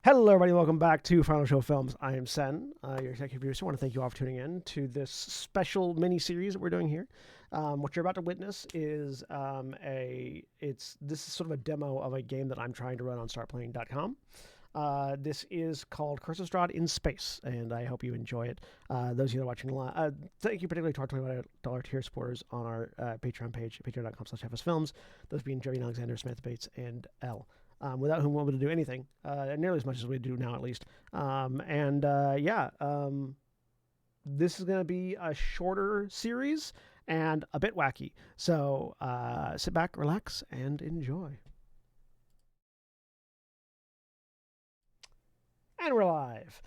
Hello, everybody. Welcome back to Final Show Films. I am Sen, your executive producer. I want to thank you all for tuning in to this special mini series that we're doing here. What you're about to witness is this is sort of a demo of a game that I'm trying to run on StartPlaying.com. This is called Curse of Strahd in Space, and I hope you enjoy it. Those of you that are watching live, thank you particularly to our $25 tier supporters on our Patreon page, patreon.com/FSFilms. Those being Jeremy Alexander, Samantha Bates, and Elle. Without whom we won't be able to do anything, nearly as much as we do now, at least. This is going to be a shorter series and a bit wacky. So sit back, relax, and enjoy. And we're live.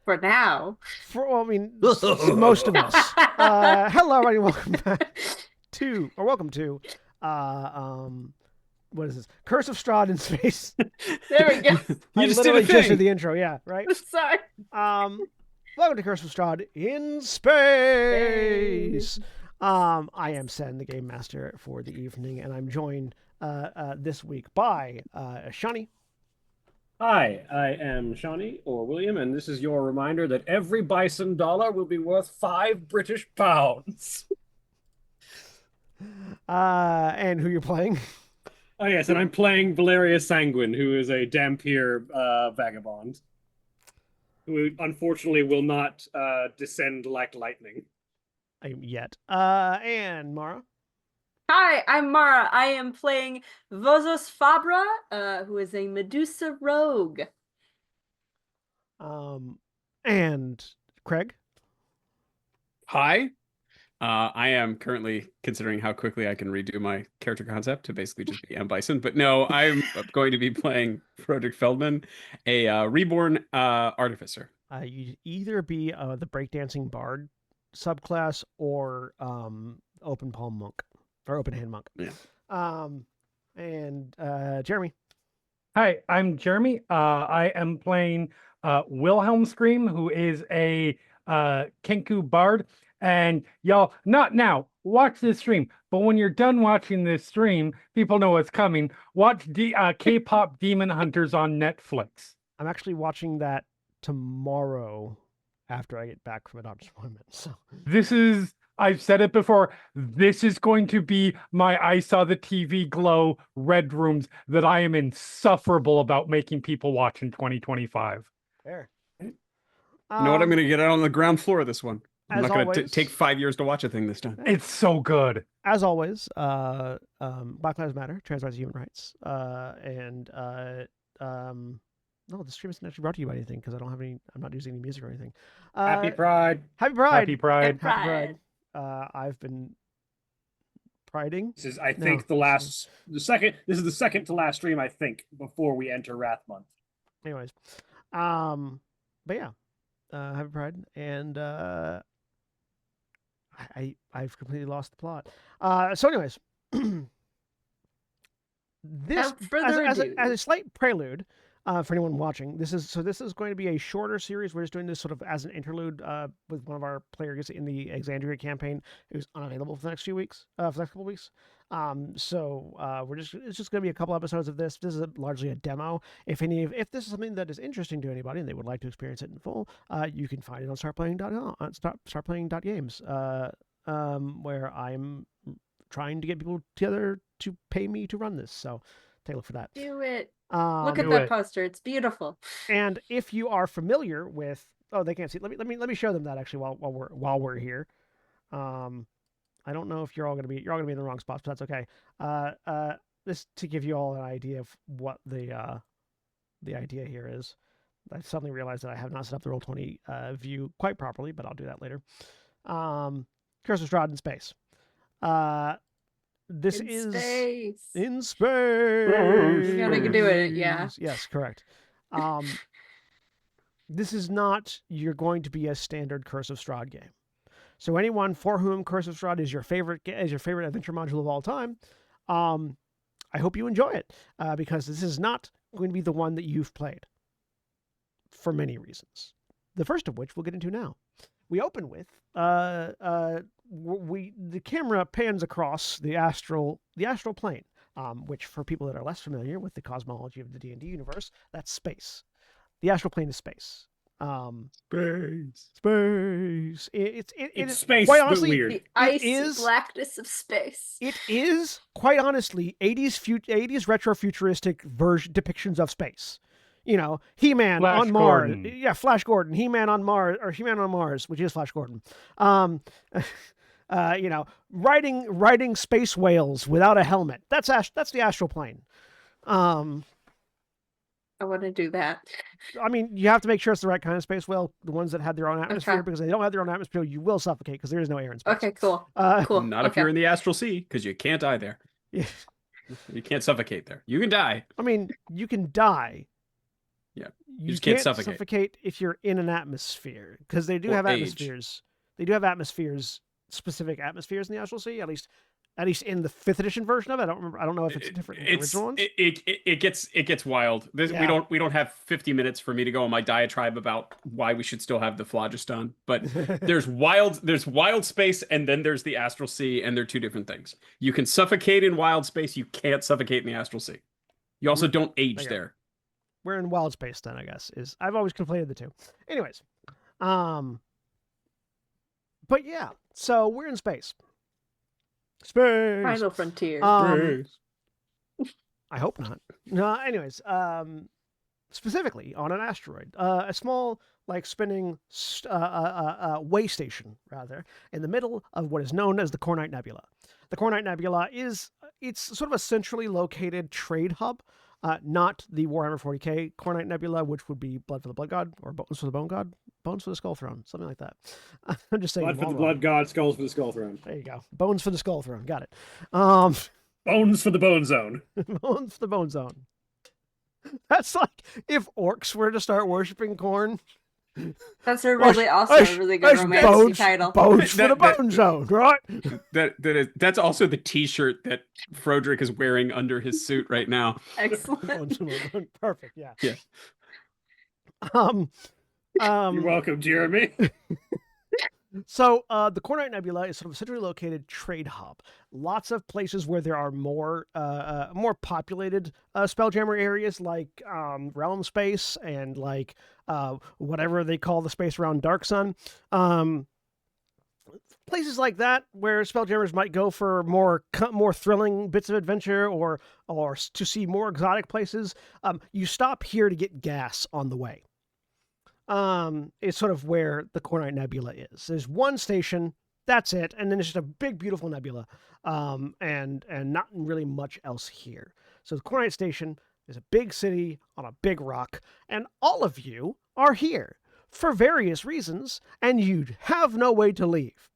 For now. Most of us. Hello, everybody. Welcome to what is this? Curse of Strahd in Space. There we go. I literally just did the intro, yeah, right? Sorry. Welcome to Curse of Strahd in Space. I am Sen, the game master for the evening, and I'm joined this week by Shawnee. Hi, I am Shawnee, or William, and this is your reminder that every bison dollar will be worth 5 British pounds. And who you're playing? Oh yes, and I'm playing Valeria Sanguine, who is a Dampier vagabond, who unfortunately will not descend like lightning. Yet. And Mara. Hi, I'm Mara. I am playing Vozos Fabra, who is a Medusa rogue. And Craig. Hi. I am currently considering how quickly I can redo my character concept to basically just be M. Bison. But no, I'm going to be playing Frederick Feldman, a reborn artificer. You'd either be the breakdancing bard subclass or open palm monk or open hand monk. Yeah. And Jeremy. Hi, I'm Jeremy. I am playing Wilhelm Scream, who is a Kenku bard. And y'all, not now, watch this stream. But when you're done watching this stream, people know what's coming. Watch K-pop Demon Hunters on Netflix. I'm actually watching that tomorrow after I get back from a doctor's appointment. So this is, I've said it before, this is going to be my I saw the TV glow red rooms that I am insufferable about making people watch in 2025. Fair. You know what? I'm going to get out on the ground floor of this one. I'm not going to take 5 years to watch a thing this time. It's so good. As always, Black Lives Matter, trans rights, human rights, no, the stream isn't actually brought to you by anything because I'm not using any music or anything. Happy Pride. Happy Pride. Happy Pride. Happy Pride. I've been priding. This is, I think, this is the second to last stream, I think, before we enter Wrath Month. Anyways, but yeah, Happy Pride, and I've completely lost the plot. So anyways, this as a slight prelude. For anyone watching, this is going to be a shorter series. We're just doing this sort of as an interlude with one of our players in the Exandria campaign who's unavailable for the next couple of weeks. It's just going to be a couple episodes of this. This is largely a demo. If this is something that is interesting to anybody and they would like to experience it in full, you can find it on StartPlaying.com, StartPlaying.games, where I'm trying to get people together to pay me to run this. So take a look for that. Do it. Look at that poster; it's beautiful. And if you are familiar with, they can't see. Let me show them that actually while we're here. I don't know if you're all gonna be in the wrong spots, but that's okay. This to give you all an idea of what the idea here is. I suddenly realized that I have not set up the Roll20 view quite properly, but I'll do that later. Curse of Strahd in Space. This is space. In space. You gotta do it, yeah. Yes, correct. This is not going to be a standard Curse of Strahd game. So anyone for whom Curse of Strahd is your favorite adventure module of all time, I hope you enjoy it because this is not going to be the one that you've played for many reasons. The first of which we'll get into now. We open with the camera pans across the astral plane, which for people that are less familiar with the cosmology of the D&D universe, that's space. the astral plane is space. Space. It's space, quite but honestly, weird. The icy is- blackness of space. It is quite honestly 80s retro futuristic version depictions of space. You know, He-Man Flash on Mars. Gordon. Yeah, Flash Gordon. He-Man on Mars, or He-Man on Mars, which is Flash Gordon. You know, riding space whales without a helmet. That's the astral plane. I want to do that. I mean, you have to make sure it's the right kind of space whale, the ones that have their own atmosphere, Okay. because if they don't have their own atmosphere, you will suffocate because there is no air in space. Okay, cool. Cool. Not if okay. you're in the astral sea, because you can't die there. Yeah. You can't suffocate there. You can die. I mean, you can die. Yeah, You just can't can't suffocate. if you're in an atmosphere, because they do Or have age. atmospheres. They do have atmospheres, specific atmospheres in the astral sea. At least in the 5th edition version of it. I don't remember. I don't know if it's different in the original ones. It gets wild. Yeah. We don't have 50 minutes for me to go on my diatribe about why we should still have the phlogiston. But there's wild space, and then there's the astral sea, and they're two different things. You can suffocate in wild space. You can't suffocate in the astral sea. You also don't age Okay. there. We're in wild space then, I guess. I've always conflated the two. Anyways, but yeah, so we're in space. Space. Final frontier. I hope not. No, anyways, specifically on an asteroid, a small, like, spinning way station, rather, in the middle of what is known as the Cornite Nebula. The Cornite Nebula it's sort of a centrally located trade hub, not the Warhammer 40k Cornite Nebula, which would be Blood for the Blood God, or Bones for the Bone God, Bones for the Skull Throne, something like that. I'm just saying. Blood for the Blood God, skulls for the Skull Throne. There you go. Bones for the Skull Throne. Got it. Bones for the Bone Zone. Bones for the Bone Zone. That's like if orcs were to start worshiping corn. That's a really awesome, a really good romantic bones, title. Bones for the That- Bone Zone, right? That's also the T-shirt that Froderick is wearing under his suit right now. Excellent. Bones for the Bone. Perfect. Yeah. Yeah. You're welcome, Jeremy. So the Cornite Nebula is sort of a centrally located trade hub. Lots of places where there are more populated Spelljammer areas, like Realm Space and like whatever they call the space around Dark Sun. Places like that where Spelljammers might go for more thrilling bits of adventure or to see more exotic places. You stop here to get gas on the way. Is sort of where the Cornite Nebula is. There's one station, that's it, and then it's just a big, beautiful nebula, and not really much else here. So the Cornite Station is a big city on a big rock, and all of you are here for various reasons, and you have no way to leave.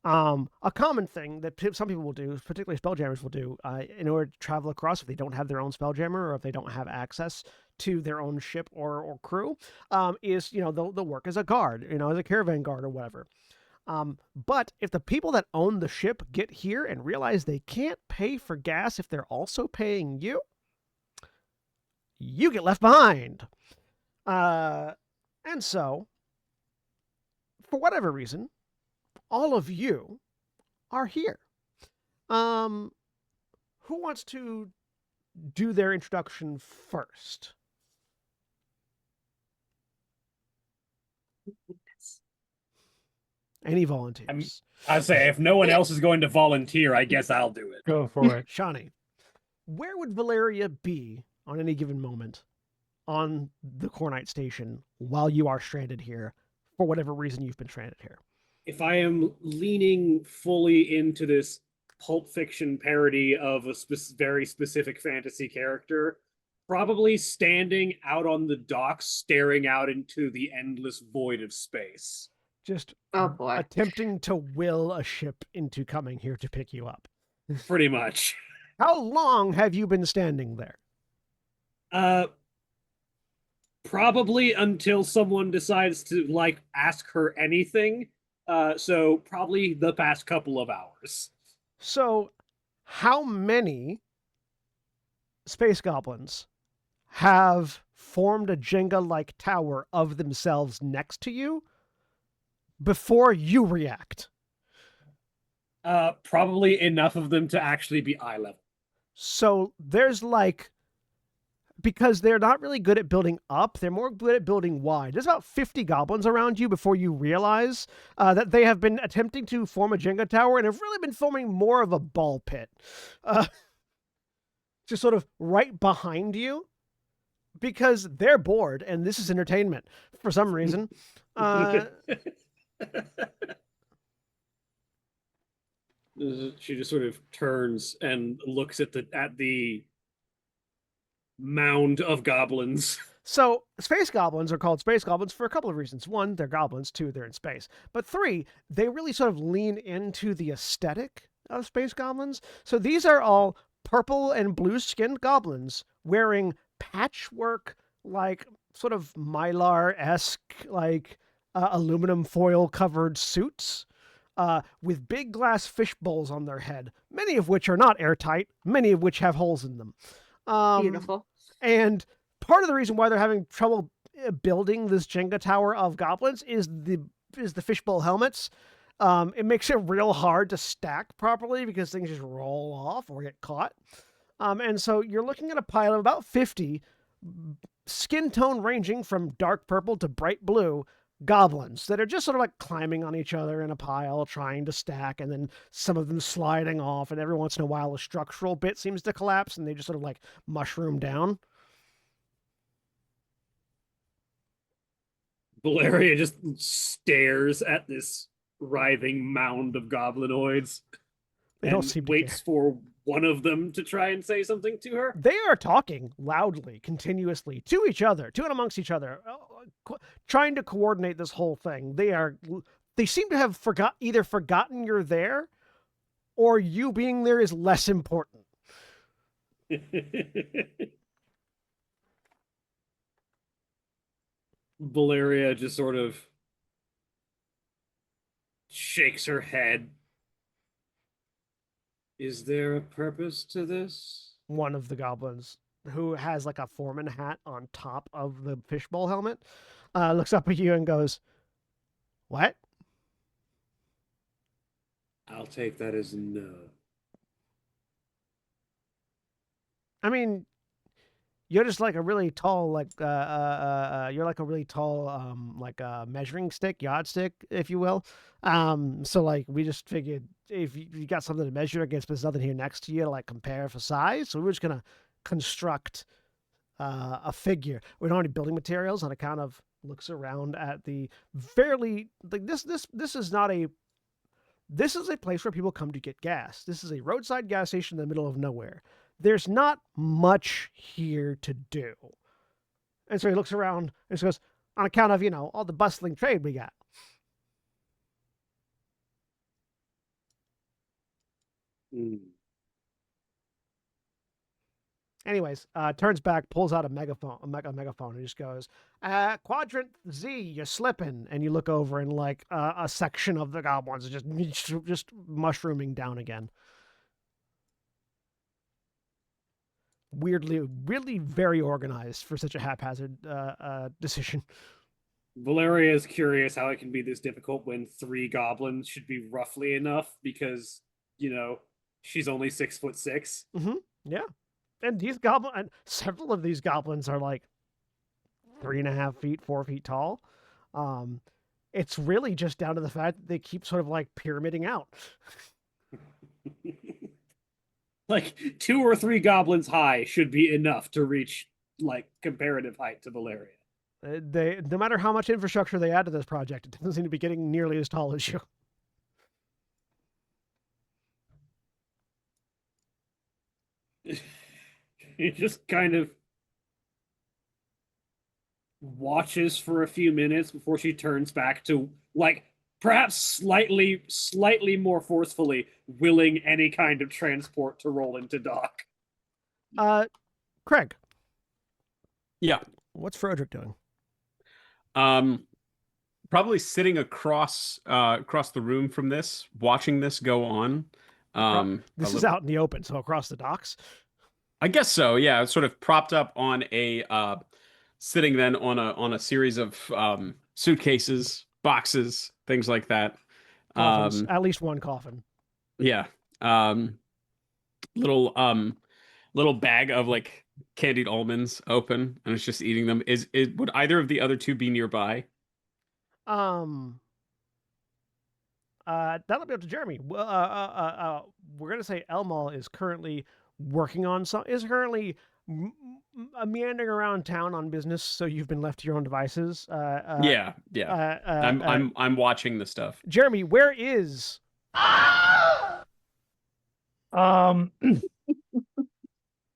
A common thing that some people will do, particularly Spelljammers will do, in order to travel across, if they don't have their own Spelljammer or if they don't have access to their own ship or crew, is, they'll work as a guard, as a caravan guard or whatever. But if the people that own the ship get here and realize they can't pay for gas if they're also paying you, you get left behind. And so, for whatever reason, all of you are here. Who wants to do their introduction first? Any volunteers? I say, if no one else is going to volunteer, I guess I'll do it. Go for it. Shawnee, where would Valeria be on any given moment on the Cornite Station while you are stranded here, for whatever reason you've been stranded here? If I am leaning fully into this Pulp Fiction parody of a very specific fantasy character, probably standing out on the docks, staring out into the endless void of space. Just Oh boy. attempting to will a ship into coming here to pick you up. Pretty much. How long have you been standing there? Probably until someone decides to, ask her anything. So probably the past couple of hours. So, how many space goblins have formed a Jenga-like tower of themselves next to you before you react? Probably enough of them to actually be eye level. So there's because they're not really good at building up. They're more good at building wide. There's about 50 goblins around you before you realize that they have been attempting to form a Jenga tower and have really been forming more of a ball pit. Just sort of right behind you because they're bored and this is entertainment for some reason. She just sort of turns and looks at the mound of goblins. So, space goblins are called space goblins for a couple of reasons. One, they're goblins. Two, they're in space. But three, they really sort of lean into the aesthetic of space goblins. So these are all purple and blue skinned goblins wearing patchwork, like sort of Mylar-esque, like aluminum foil covered suits. With big glass fish bowls on their head, many of which are not airtight, many of which have holes in them. Beautiful. And part of the reason why they're having trouble building this Jenga tower of goblins is the fishbowl helmets. It makes it real hard to stack properly because things just roll off or get caught. And so you're looking at a pile of about 50, skin tone ranging from dark purple to bright blue, goblins that are just sort of like climbing on each other in a pile, trying to stack, and then some of them sliding off, and every once in a while a structural bit seems to collapse and they just sort of like mushroom down. Valeria just stares at this writhing mound of goblinoids They don't and seem to waits for one of them to try and say something to her. They are talking loudly, continuously, to each other, to and amongst each other, trying to coordinate this whole thing. They seem to have either forgotten you're there, or you being there is less important. Valeria just sort of shakes her head. Is there a purpose to this? One of the goblins, who has like a foreman hat on top of the fishbowl helmet, looks up at you and goes, "What?" I'll take that as no. I mean, you're just like a really tall, like you're like a really tall, like a measuring stick, yardstick, if you will. So like we just figured if you got something to measure against, but there's nothing here next to you to like compare for size, so we're just gonna construct a figure. We don't have any building materials on account of looks around at the fairly like this is not a. This is a place where people come to get gas. This is a roadside gas station in the middle of nowhere. There's not much here to do. And so he looks around and goes, on account of, all the bustling trade we got. Anyways, turns back, pulls out a megaphone, and just goes, "Quadrant Z, you're slipping." And you look over and like a section of the goblins is just mushrooming down again. Weirdly, really very organized for such a haphazard decision. Valeria is curious how it can be this difficult when 3 goblins should be roughly enough because, she's only 6'6". Mm-hmm. Yeah. And these goblins, and several of these goblins are like 3.5 feet, 4 feet tall. It's really just down to the fact that they keep sort of like pyramiding out. Like 2 or 3 goblins high should be enough to reach like comparative height to Valeria. They, no matter how much infrastructure they add to this project, it doesn't seem to be getting nearly as tall as you. He just kind of watches for a few minutes before she turns back to, like, perhaps slightly more forcefully willing any kind of transport to roll into dock. Craig. Yeah. What's Frederick doing? Probably sitting across the room from this, watching this go on. This is out in the open, so across the docks. I guess so. Yeah, sort of propped up on a sitting then on a series of suitcases, boxes, things like that. Coffins, at least one coffin. Yeah. Little little bag of like candied almonds open, and it's just eating them. Would either of the other two be nearby? Um, that'll be up to Jeremy. Well, we're gonna say Elmal is currently working on some. Is currently meandering around town on business. So you've been left to your own devices. Yeah. I'm watching the stuff. Jeremy, where is?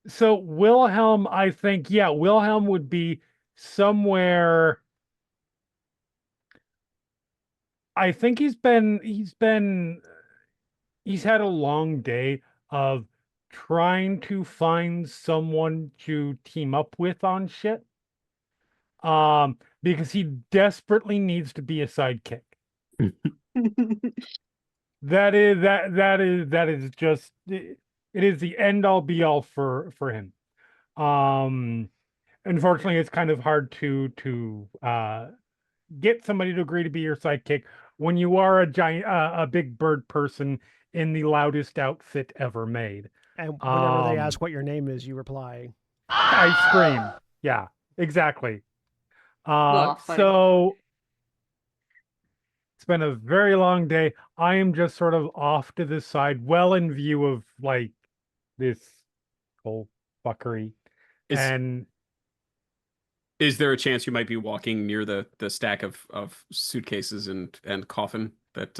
So Wilhelm, I think, yeah, Wilhelm would be somewhere. I think he's had a long day of trying to find someone to team up with on shit. Because he desperately needs to be a sidekick. That is just it is the end all be all for him. Unfortunately, it's kind of hard to get somebody to agree to be your sidekick when you are a big bird person in the loudest outfit ever made. And whenever they ask what your name is, you reply, I scream. Yeah, exactly. Well, funny. So it's been a very long day. I am just sort of off to the side, well in view of like this whole fuckery. Is there a chance you might be walking near the stack of suitcases and coffin that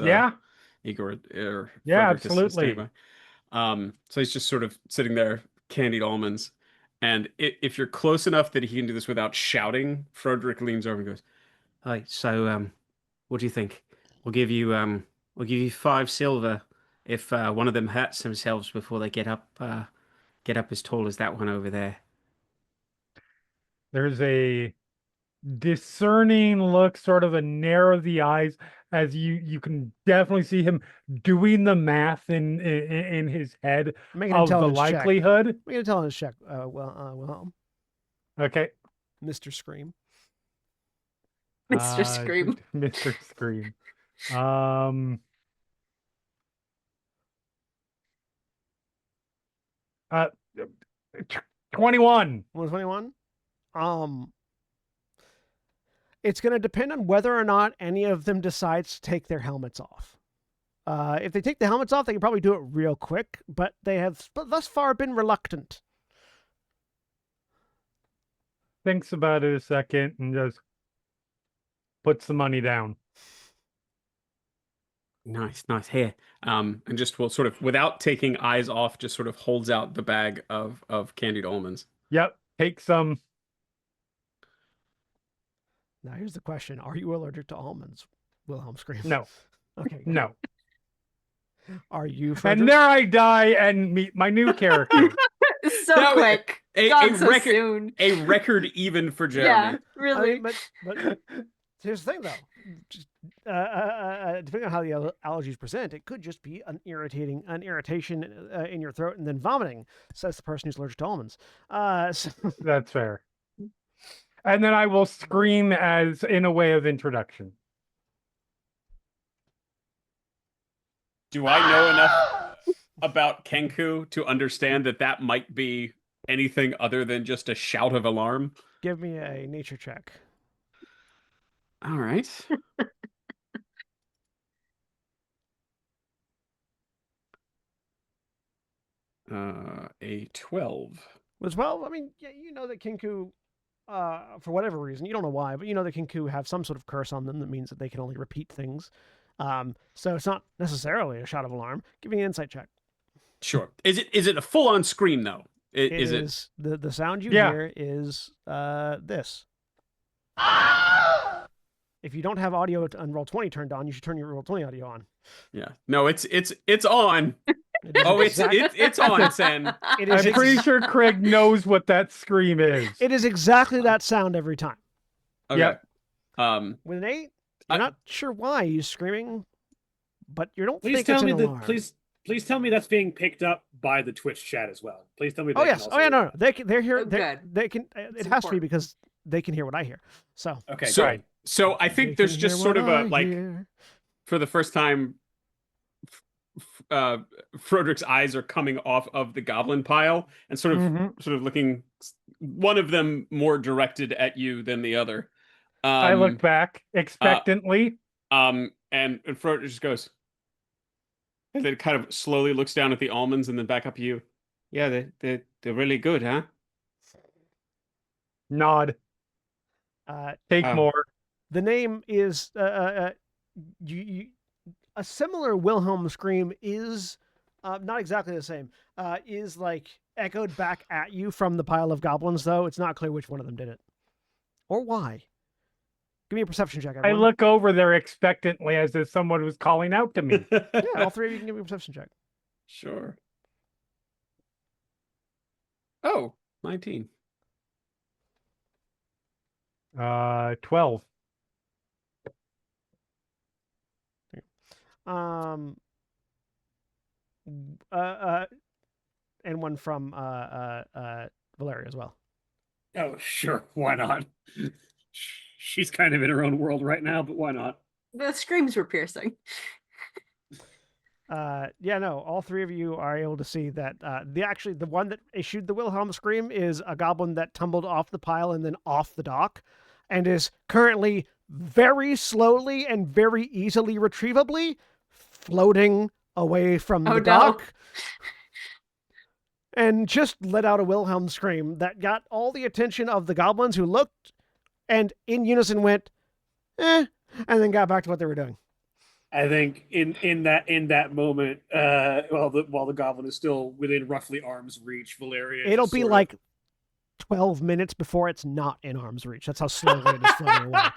Igor or yeah, Frederick is absolutely. staying by? So he's just sort of sitting there, candied almonds. And if you're close enough that he can do this without shouting, Frederick leans over and goes, "Hi, so what do you think? We'll give you 5 silver if one of them hurts themselves before they get up as tall as that one over there." There's a discerning look, sort of a narrow of the eyes, as you can definitely see him doing the math in his head of the likelihood. Check. Make an intelligence check. Wilhelm. Okay. Mr. Scream. Mr. Scream. Mr. Scream. 21. 21. It's going to depend on whether or not any of them decides to take their helmets off. If they take the helmets off, they can probably do it real quick, but they have thus far been reluctant. Thinks about it a second and just puts the money down. Nice. Here. And just will sort of, without taking eyes off, just sort of holds out the bag of candied almonds. Yep. Take some. Now here's the question: are you allergic to almonds? Wilhelm screams. No. Okay. No. Are you? Frederick? And there I die and meet my new character. So quick. A record. Soon. A record even for Jeremy. Yeah, really. I mean, but here's the thing, though. Just, depending on how the allergies present, it could just be an irritation in your throat and then vomiting. Says the person who's allergic to almonds. So... That's fair. And then I will scream as in a way of introduction. Do I know enough about Kenku to understand that might be anything other than just a shout of alarm? Give me a nature check. All right. A 12. Was 12? I mean, yeah, you know that Kenku, for whatever reason, you don't know why, but you know that Kenku have some sort of curse on them that means that they can only repeat things. So it's not necessarily a shout of alarm. Give me an insight check. Sure. Is it a full-on scream though? Is it the sound you hear is this. If you don't have audio on Roll20 turned on, you should turn your Roll20 audio on. Yeah. No, it's on. It's on, Sen. I'm pretty sure Craig knows what that scream is. It is exactly that sound every time. Okay. Yep. With an 8, you're not sure why he's screaming, but you don't Please think tell it's me an alarm. Please tell me that's being picked up by the Twitch chat as well. Please tell me. Oh yes. Oh yeah. No. They're here. Oh, good. They can. It has to be because they can hear what I hear. So. Okay. So I think there's just sort of a like, for the first time, Froderick's eyes are coming off of the goblin pile and sort of looking, one of them more directed at you than the other. I look back expectantly. And Froderick just goes, and then kind of slowly looks down at the almonds and then back up at you. Yeah, they're really good, huh? Nod. Take Oh. more. The name is you a similar Wilhelm scream is not exactly the same. Is like echoed back at you from the pile of goblins, though. It's not clear which one of them did it or why. Give me a perception check, everyone. I look over there expectantly as if someone was calling out to me. Yeah, all three of you can give me a perception check. Sure. Oh, 19. 12. And one from Valeria as well. Oh, sure. Why not? She's kind of in her own world right now, but why not? The screams were piercing. Yeah, no, all three of you are able to see that the one that issued the Wilhelm scream is a goblin that tumbled off the pile and then off the dock, and is currently very slowly and very easily retrievably floating away from the dock. And just let out a Wilhelm scream that got all the attention of the goblins, who looked and in unison went, and then got back to what they were doing. I think in that moment, while the goblin is still within roughly arm's reach, Valeria. It'll be like 12 minutes before it's not in arm's reach. That's how slowly it is floating away.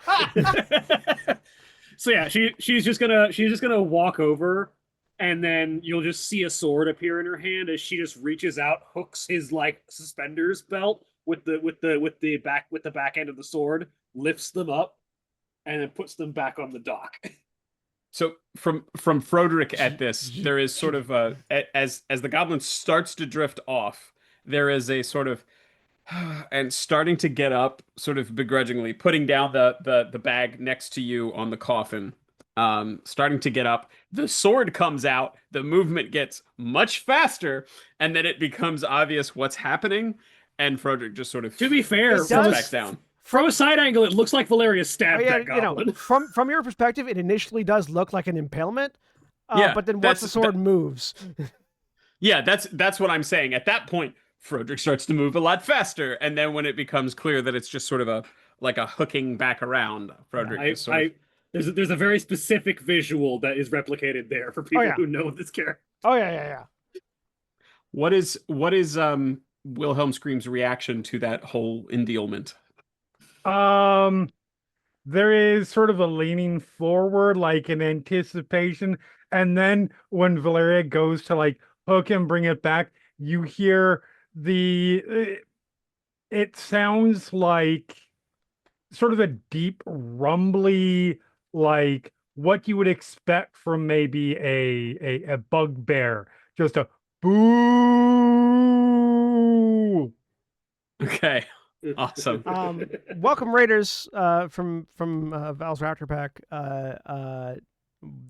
So yeah, she's just gonna walk over, and then you'll just see a sword appear in her hand as she just reaches out, hooks his like suspenders belt with the back end of the sword, lifts them up, and then puts them back on the dock. So from Froderick at this, there is sort of as the goblin starts to drift off, there is a sort of and starting to get up, sort of begrudgingly, putting down the bag next to you on the coffin. Starting to get up, the sword comes out, the movement gets much faster, and then it becomes obvious what's happening, and Froderick just sort of, to be fair, sits back down. From a side angle, it looks like Valeria stabbed that goblin. From your perspective, it initially does look like an impalement. But then once the sword moves, yeah, that's what I'm saying. At that point, Froderick starts to move a lot faster, and then when it becomes clear that it's just sort of a hooking back around, Froderick there's a very specific visual that is replicated there for people who know this character. Oh yeah. What is Wilhelm Scream's reaction to that whole endealment? There is sort of a leaning forward, like in anticipation, and then when Valeria goes to like hook him, bring it back, you hear it sounds like sort of a deep rumbly, like what you would expect from maybe a bugbear, just a boo. Okay. Awesome. Welcome, Raiders, from Val's Raptor Pack.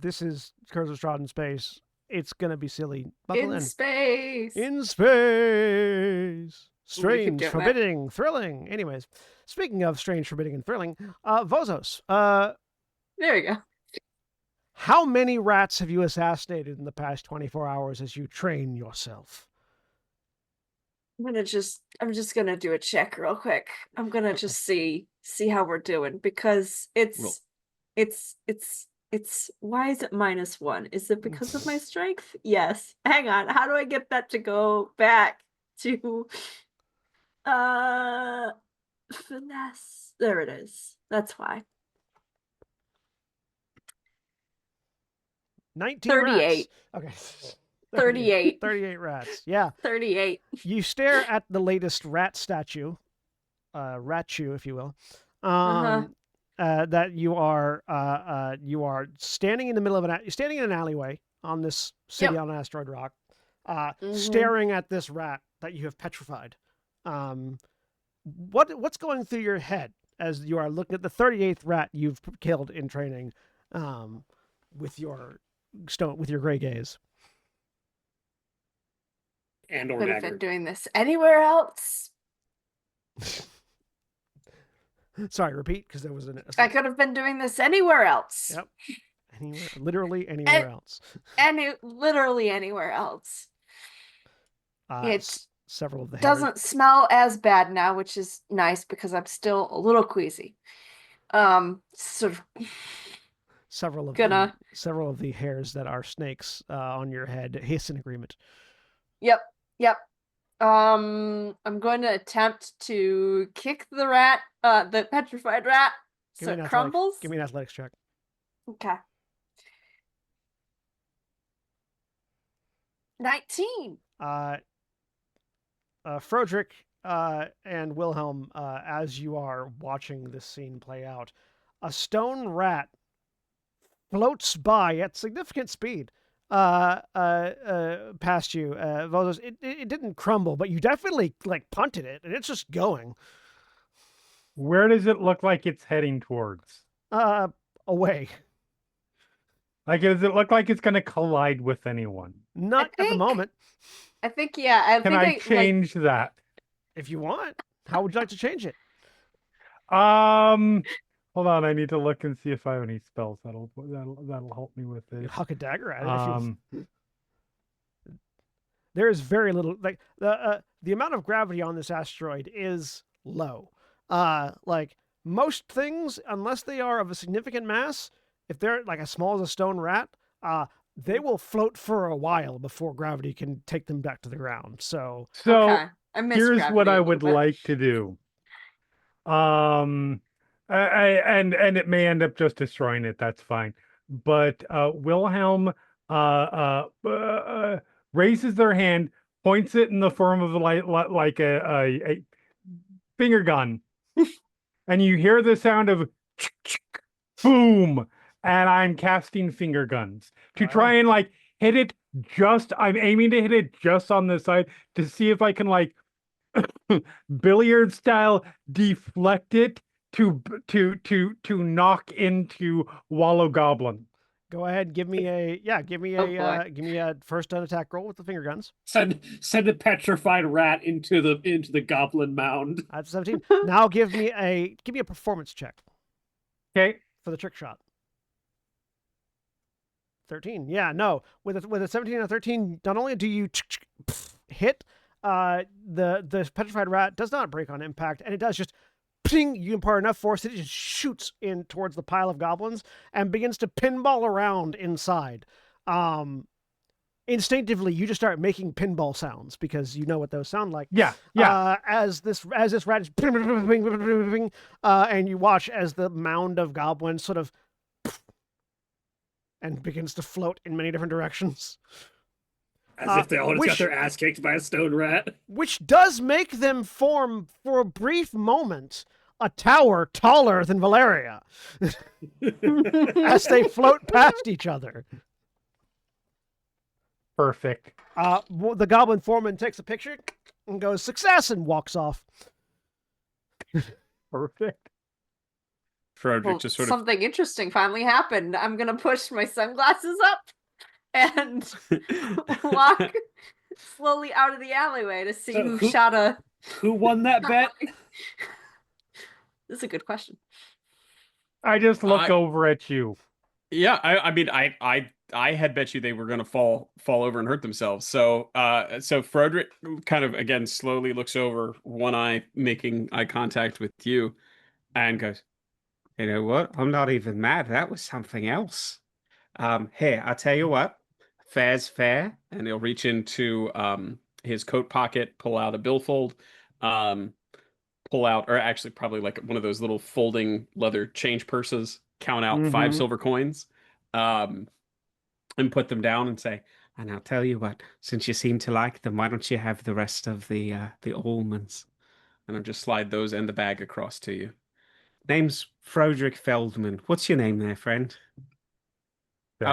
This is Curse of Strahd in space. It's gonna be silly. Buckle in. Space. In space. Strange, forbidding, thrilling. Anyways, speaking of strange, forbidding, and thrilling, Vozos. There you go. How many rats have you assassinated in the past 24 hours as you train yourself? I'm just gonna do a check real quick. I'm gonna just see how we're doing, because it's why is it -1? Is it because of my strength? Yes. Hang on. How do I get that to go back to finesse? There it is. That's why. 19 38. rats. Okay. 38. 38 rats. Yeah. 38. You stare at the latest rat statue, Ratu, if you will. That you are standing in the middle of you're standing in an alleyway on this city on an asteroid rock, staring at this rat that you have petrified. What's going through your head as you are looking at the 38th rat you've killed in training, with your gray gaze? And or Could have dagger. been doing this anywhere else. Sorry, repeat, because there was I could have been doing this anywhere else. Yep. Anywhere, literally anywhere else. Literally anywhere else. It several of the hairs, doesn't smell as bad now, which is nice because I'm still a little queasy. Sort of several of the hairs that are snakes on your head hiss in agreement. Yep. I'm going to attempt to kick the rat, the petrified rat, so it crumbles. Give me an athletics check. Okay. 19. Frodrick and Wilhelm, as you are watching this scene play out, a stone rat floats by at significant speed past you. Vozos, it didn't crumble, but you definitely punted it, and it's just going. Where does it look like it's heading towards? Away. Does it look like it's going to collide with anyone? Not at the moment. I think, yeah. Can I change that? If you want. How would you like to change it? Hold on. I need to look and see if I have any spells that'll help me with it. Huck a dagger at it. There is very little the amount of gravity on this asteroid is low. Most things, unless they are of a significant mass, if they're as small as a stone rat, they will float for a while before gravity can take them back to the ground. So okay. Here's what I would like to do. And it may end up just destroying it. That's fine. But Wilhelm raises their hand, points it in the form of like a finger gun, and you hear the sound of boom. And I'm casting finger guns to try and hit it I'm aiming to hit it just on the side to see if I can billiard style deflect it to knock into Wallow Goblin. Go ahead, give me a first attack roll with the finger guns. Send a petrified rat into the goblin mound. That's 17. Now give me a performance check. Okay. For the trick shot. 13. Yeah, no. With a 17 and a 13, not only do you hit, the petrified rat does not break on impact, and it does just ping. You impart enough force that it just shoots in towards the pile of goblins and begins to pinball around inside. Instinctively, you just start making pinball sounds because you know what those sound like. Yeah. As this rat is and you watch as the mound of goblins sort of and begins to float in many different directions. As if they all got their ass kicked by a stone rat. Which does make them form, for a brief moment, a tower taller than Valeria. As they float past each other. Perfect. The goblin foreman takes a picture and goes, "Success," and walks off. Perfect. Frodrick just sort of something interesting finally happened. I'm gonna push my sunglasses up and walk slowly out of the alleyway to see who shot a. Who won that bet? This is a good question. I just look over at you. Yeah, I mean, I had bet you they were going to fall over and hurt themselves. So Frodrick kind of again slowly looks over, one eye making eye contact with you, and goes, "You know what? I'm not even mad. That was something else. Here, I'll tell you what. Fair's fair." And he'll reach into his coat pocket, pull out a billfold, pull out, or actually probably like one of those little folding leather change purses, count out 5 silver coins, and put them down and say, "And I'll tell you what, since you seem to like them, why don't you have the rest of the almonds?" And I'll just slide those and the bag across to you. "Name's Frodrick Feldman. What's your name there, friend?" Ben.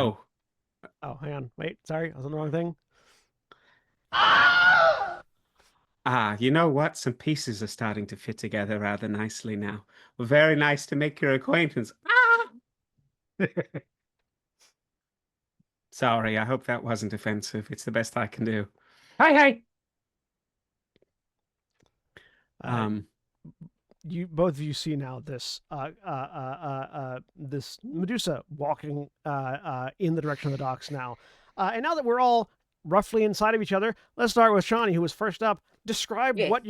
Oh, hang on. Wait, sorry. I was on the wrong thing. you know what? Some pieces are starting to fit together rather nicely now. Well, very nice to make your acquaintance. Sorry, I hope that wasn't offensive. It's the best I can do. Hi. You both of you see now this this Medusa walking in the direction of the docks now, and now that we're all roughly inside of each other, let's start with Shawnee, who was first up. Describe Yeah. what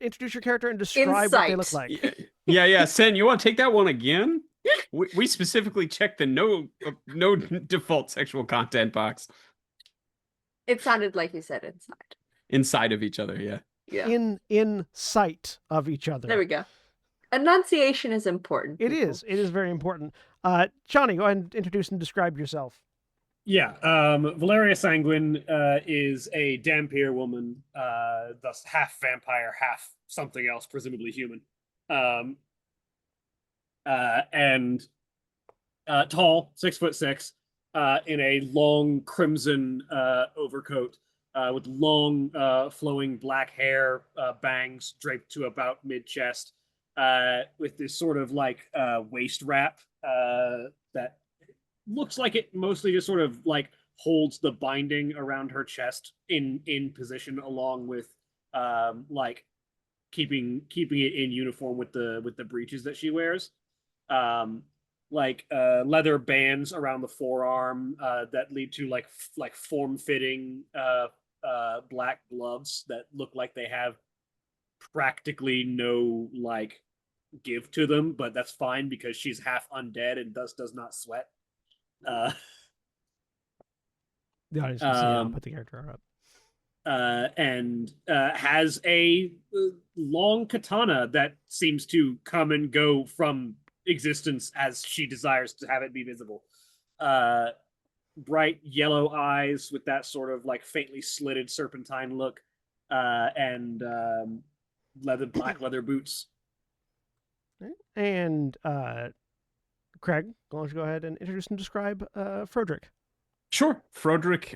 introduce your character and describe what they look Insight. like. Yeah. Sen, you want to take that one again? We specifically checked the no default sexual content box It sounded like you said inside of each other. Yeah. Yeah. In sight of each other. There we go. Enunciation is important. It people. is. It is very important. Shawnee, go ahead and introduce and describe yourself. Yeah, Valeria Sanguine is a Dampier woman, thus half vampire, half something else, presumably human. And tall, 6'6", in a long crimson overcoat, with long flowing black hair, bangs draped to about mid-chest, with this sort of like waist wrap that looks like it mostly just sort of like holds the binding around her chest in position, along with like keeping it in uniform with the breeches that she wears. Like leather bands around the forearm that lead to like form-fitting black gloves that look like they have practically no like give to them, but that's fine because she's half undead and does not sweat. The audience can see it. I'll put the character up. And has a long katana that seems to come and go from existence as she desires to have it be visible. Bright yellow eyes with that sort of like faintly slitted serpentine look, and black leather boots. And Craig, why don't you go ahead and introduce and describe Froderick? Sure. Froderick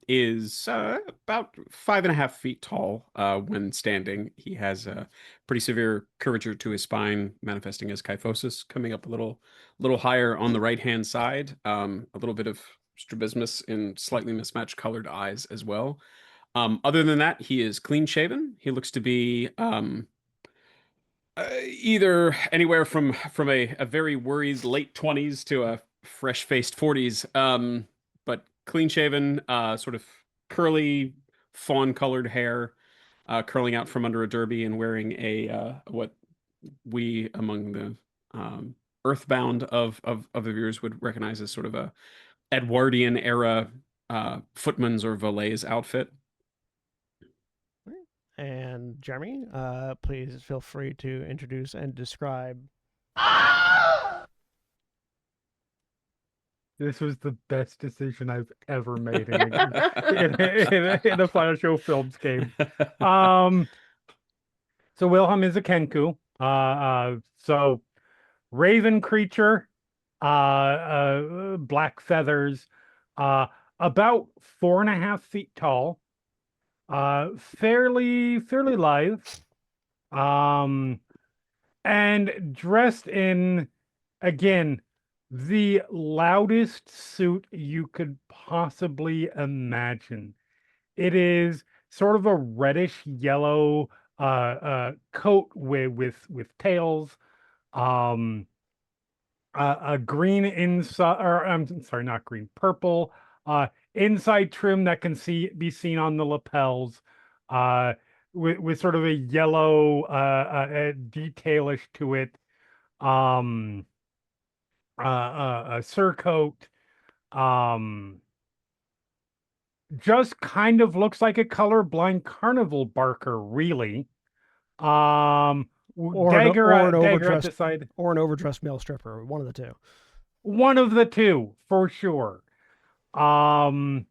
is about 5.5 feet tall when standing. He has a pretty severe curvature to his spine, manifesting as kyphosis, coming up a little higher on the right-hand side. A little bit of strabismus in slightly mismatched colored eyes as well. Other than that, he is clean-shaven. He looks to be either anywhere from a very worried late 20s to a fresh-faced 40s. But clean-shaven, sort of curly, fawn-colored hair, curling out from under a derby, and wearing a what we among the earthbound of the viewers would recognize as sort of a Edwardian era footman's or valet's outfit. And Jeremy, please feel free to introduce and describe. This was the best decision I've ever made in a Final Show Films game. So Wilhelm is a Kenku. So raven creature, black feathers, about 4.5 feet tall, fairly lithe, and dressed in, again, the loudest suit you could possibly imagine. It is sort of a reddish yellow coat with tails, a green inside, or I'm sorry, not green, purple inside trim that can be seen on the lapels, with sort of a yellow detailish to it. A surcoat, just kind of looks like a colorblind carnival barker, really. Dagger at the side, or an overdressed male stripper, one of the two. One of the two, for sure. And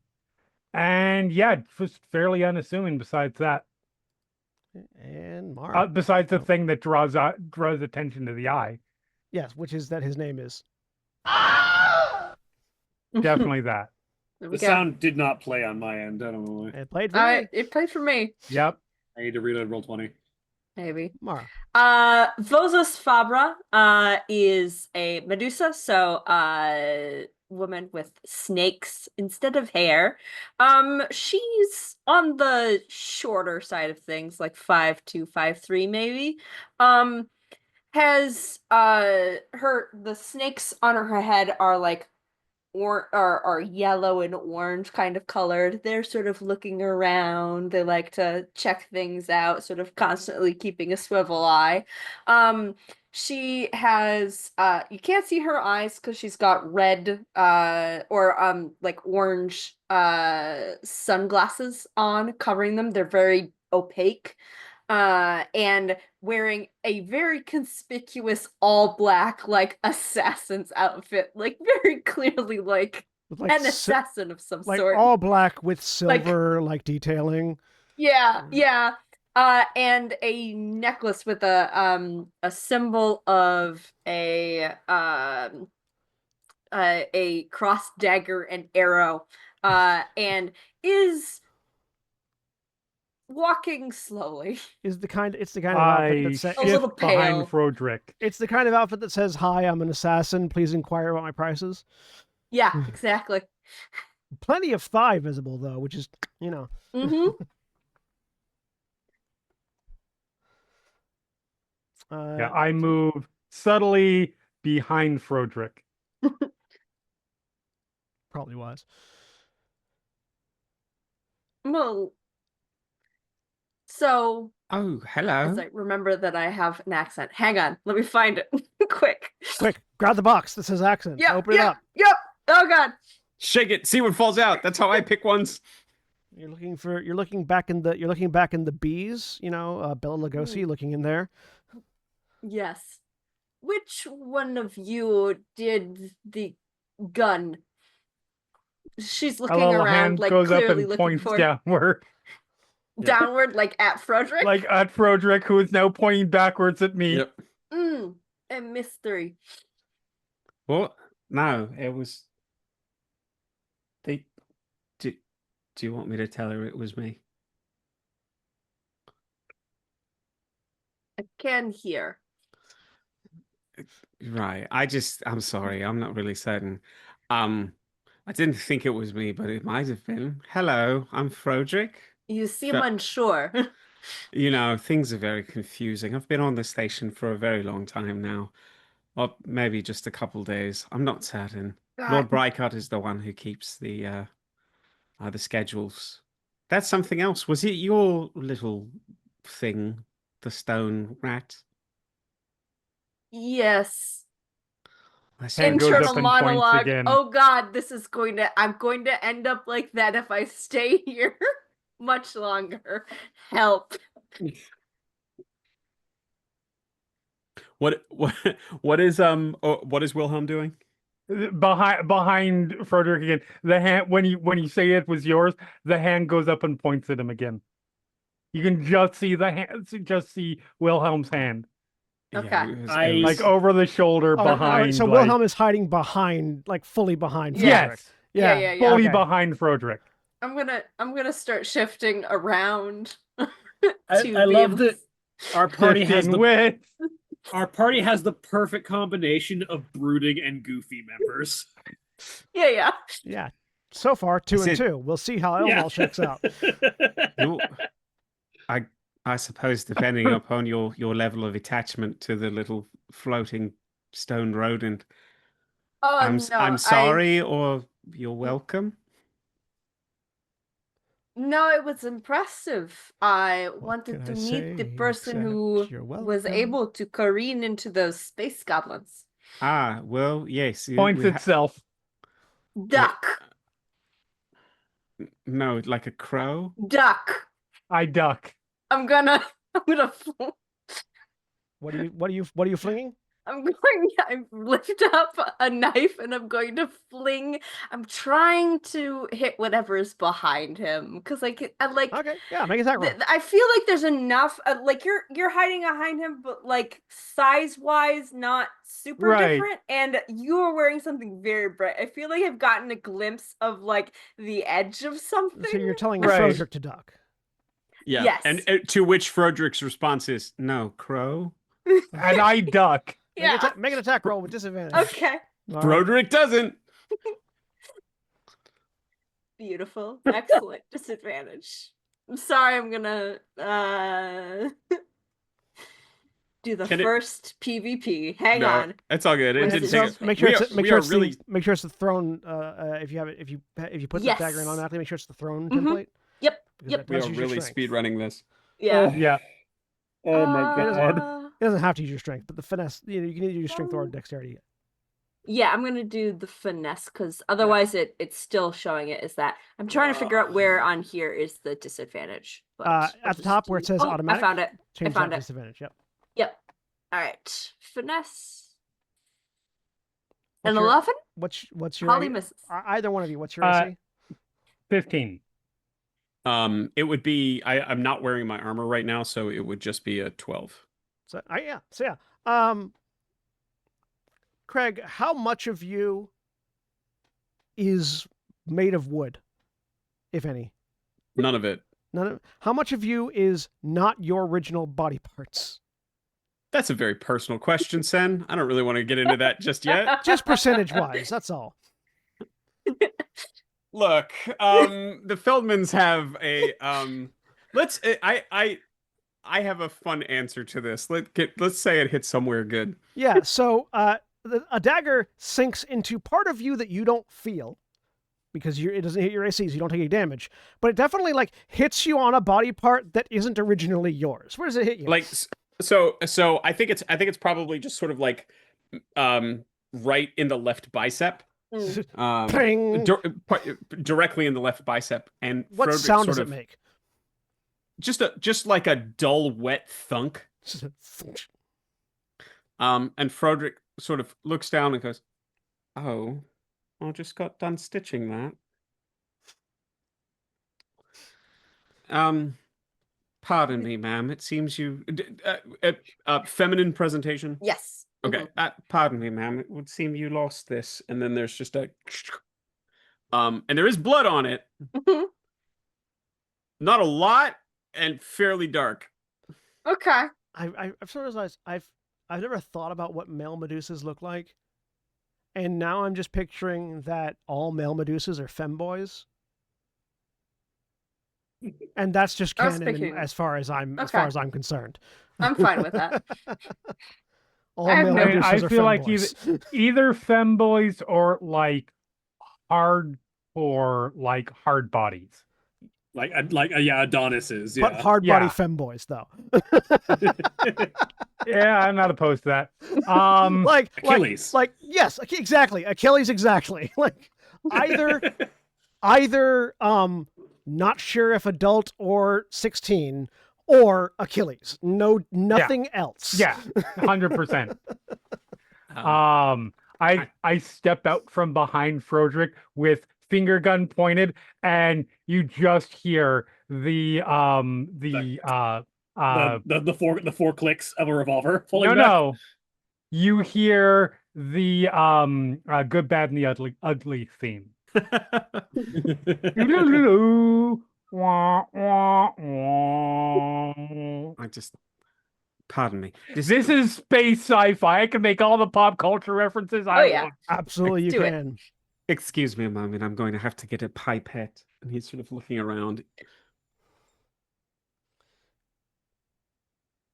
yeah, just fairly unassuming. Besides that, and Mara, besides the thing that draws attention to the eye. Yes, which is that his name is. Definitely that. The sound did not play on my end. I don't know why. It played for me. It played for me. Yep. I need to reload Roll20. Maybe. Mara. Vosos Fabra is a Medusa, so woman with snakes instead of hair. She's on the shorter side of things, like 5'2", 5'3", maybe. Has the snakes on her head are like are yellow and orange kind of colored. They're sort of looking around. They like to check things out, sort of constantly keeping a swivel eye. She has you can't see her eyes because she's got red or like orange sunglasses on covering them. They're very opaque. And wearing a very conspicuous all black like assassin's outfit, like very clearly like With, like, an assassin of some like sort. all black with silver like detailing. Yeah, yeah. And a necklace with a symbol of a cross dagger and arrow, and is walking slowly. It's the kind of outfit that says A little shift behind pale. Frodrick. it's the kind of outfit that says, "Hi, I'm an assassin. Please inquire about my prices." Yeah, exactly. Plenty of thigh visible though, which is, you know. Mm-hmm. Yeah, I move subtly behind Frodrick. Probably wise. Well, so Oh, as hello. I remember that I have an accent. Hang on, let me find it quick. Quick, grab the box that says accents. Yep, Open it yep, up. yep. Oh god. Shake it. See what falls out. That's how I pick ones. You're looking back in the bees, you know, Bella Lugosi looking in there. Yes. Which one of you did the gun? She's A looking little around, hand like goes up clearly and looking points for downward, downward, like at Frodrick. like at Frodrick, who is now pointing backwards at me. Yep. A mystery. What? No, it was. They. Do you want me to tell her it was me? I can hear. Right. I'm sorry. I'm not really certain. I didn't think it was me, but it might have been. Hello, I'm Frodrick. You seem unsure. You know, things are very confusing. I've been on the station for a very long time now. Or maybe just a couple days. I'm not certain. Lord Brightcott is the one who keeps the schedules. That's something else. Was it your little thing, the stone rat? Yes. Hand goes Internal up and points monologue. again. Oh god, I'm going to end up like that if I stay here much longer. Help. What what is Wilhelm doing? Behind Frederick again. The hand when you say it was yours, the hand goes up and points at him again. You can just see the hand, just see Wilhelm's hand. Okay. Yeah, it was- Like over the shoulder behind. So like, Wilhelm is hiding behind, like fully behind. Yes. Frederick. Yeah. fully okay. behind Frodrick. I'm gonna start shifting around. I love that our party has Shifting the with. our party has the perfect combination of brooding and goofy members. Yeah. Yeah. So far, 2 Is and it- 2. We'll see how it all shakes out. You're- I suppose depending upon your level of attachment to the little floating stone rodent. Oh I'm no. I'm sorry, or you're welcome. No, it was impressive. I What wanted can to I meet the say person except who you're was welcome? able to careen into those space goblins. Ah, well, yes. Points itself. Duck. No, like a crow. Duck. I duck. I'm gonna What are you flinging? I lift up a knife and I'm going to fling. I'm trying to hit whatever's behind him because I like. Okay, yeah, make a attack roll. I feel like there's enough. Like you're hiding behind him, but like size wise, not super Right. different. And you are wearing something very bright. I feel like I've gotten a glimpse of like the edge of something. So you're telling Right. Frederick to duck. Yeah. Yes. And to which Frederick's response is, "No, crow." And I duck. Yeah. Make an attack roll with disadvantage. Okay. All right. Frederick doesn't. Beautiful. Excellent. Disadvantage. I'm sorry, I'm gonna do the Can it- first PvP. Hang No, on. it's all good. It Where's didn't this take So it. thing? make sure We it's are, make we sure are it's really. make sure it's the throne. If you have it, if you put the dagger in Yes. automatically, make sure it's the throne Mhm. template. Yep. Because Yep. that We does are use your really strength. speed running this. Yeah. Yeah. Oh my It doesn't- god. It doesn't have to use your strength, but the finesse, you can either use strength or dexterity. Yeah, I'm gonna do the finesse because otherwise it's still showing it as that. I'm trying to figure out where on here is the disadvantage. But I'll At the just top where it do- says oh, automatic, I found it. change found that it. to disadvantage. Yep. Yep. All right. Finesse. What's An your- 11? What's your Holly A- misses. Either one of you? What's your Uh, AC? 15. It would be. I'm not wearing my armor right now, so it would just be a 12. So yeah. Craig, how much of you is made of wood, if any? None of it. How much of you is not your original body parts? That's a very personal question, Sen. I don't really want to get into that just yet. Just percentage wise, that's all. Look, the Feldmans have a let's I have a fun answer to this. Let's say it hits somewhere good. Yeah, so a dagger sinks into part of you that you don't feel because it doesn't hit your AC, so you don't take any damage. But it definitely like hits you on a body part that isn't originally yours. Where does it hit you? Like so I think it's probably just sort of like right in the left bicep. Ping. Directly in the left bicep. And What Frodrick sound does sort it of- make? Just like a dull, wet thunk. And Frodrick sort of looks down and goes, "Oh, I just got done stitching that. Pardon me, ma'am. It seems you feminine presentation. Yes. Okay. Pardon me, ma'am. It would seem you lost this." And then there's just a and there is blood on it. Mhm. Not a lot and fairly dark. Okay. I've sort of realized I've never thought about what male Medusas look like, and now I'm just picturing that all male Medusas are femboys, and that's just I was canon thinking- as far as I'm concerned. I'm fine with that. All I have male no- Medusas I are feel like femboys. either femboys or like hard bodies. Like yeah, Adonis's. But Yeah. hard body Yeah. femboys though. Yeah, I'm not opposed to that. like Achilles. Like yes, exactly. Achilles exactly. Like either not sure if adult or 16 or Achilles. Nothing else. Yeah, 100%. Um, I step out from behind Frodrick with finger gun pointed, and you just hear the the four clicks of a revolver. Pulling no back. you hear the good, bad, and the ugly theme. Doo-doo-doo-doo. Wah, wah, wah. I just pardon me. This is space sci-fi. I can make all the pop culture references I yeah. want. Absolutely you Do it. can. Excuse me a moment. I'm going to have to get a pipette. And he's sort of looking around.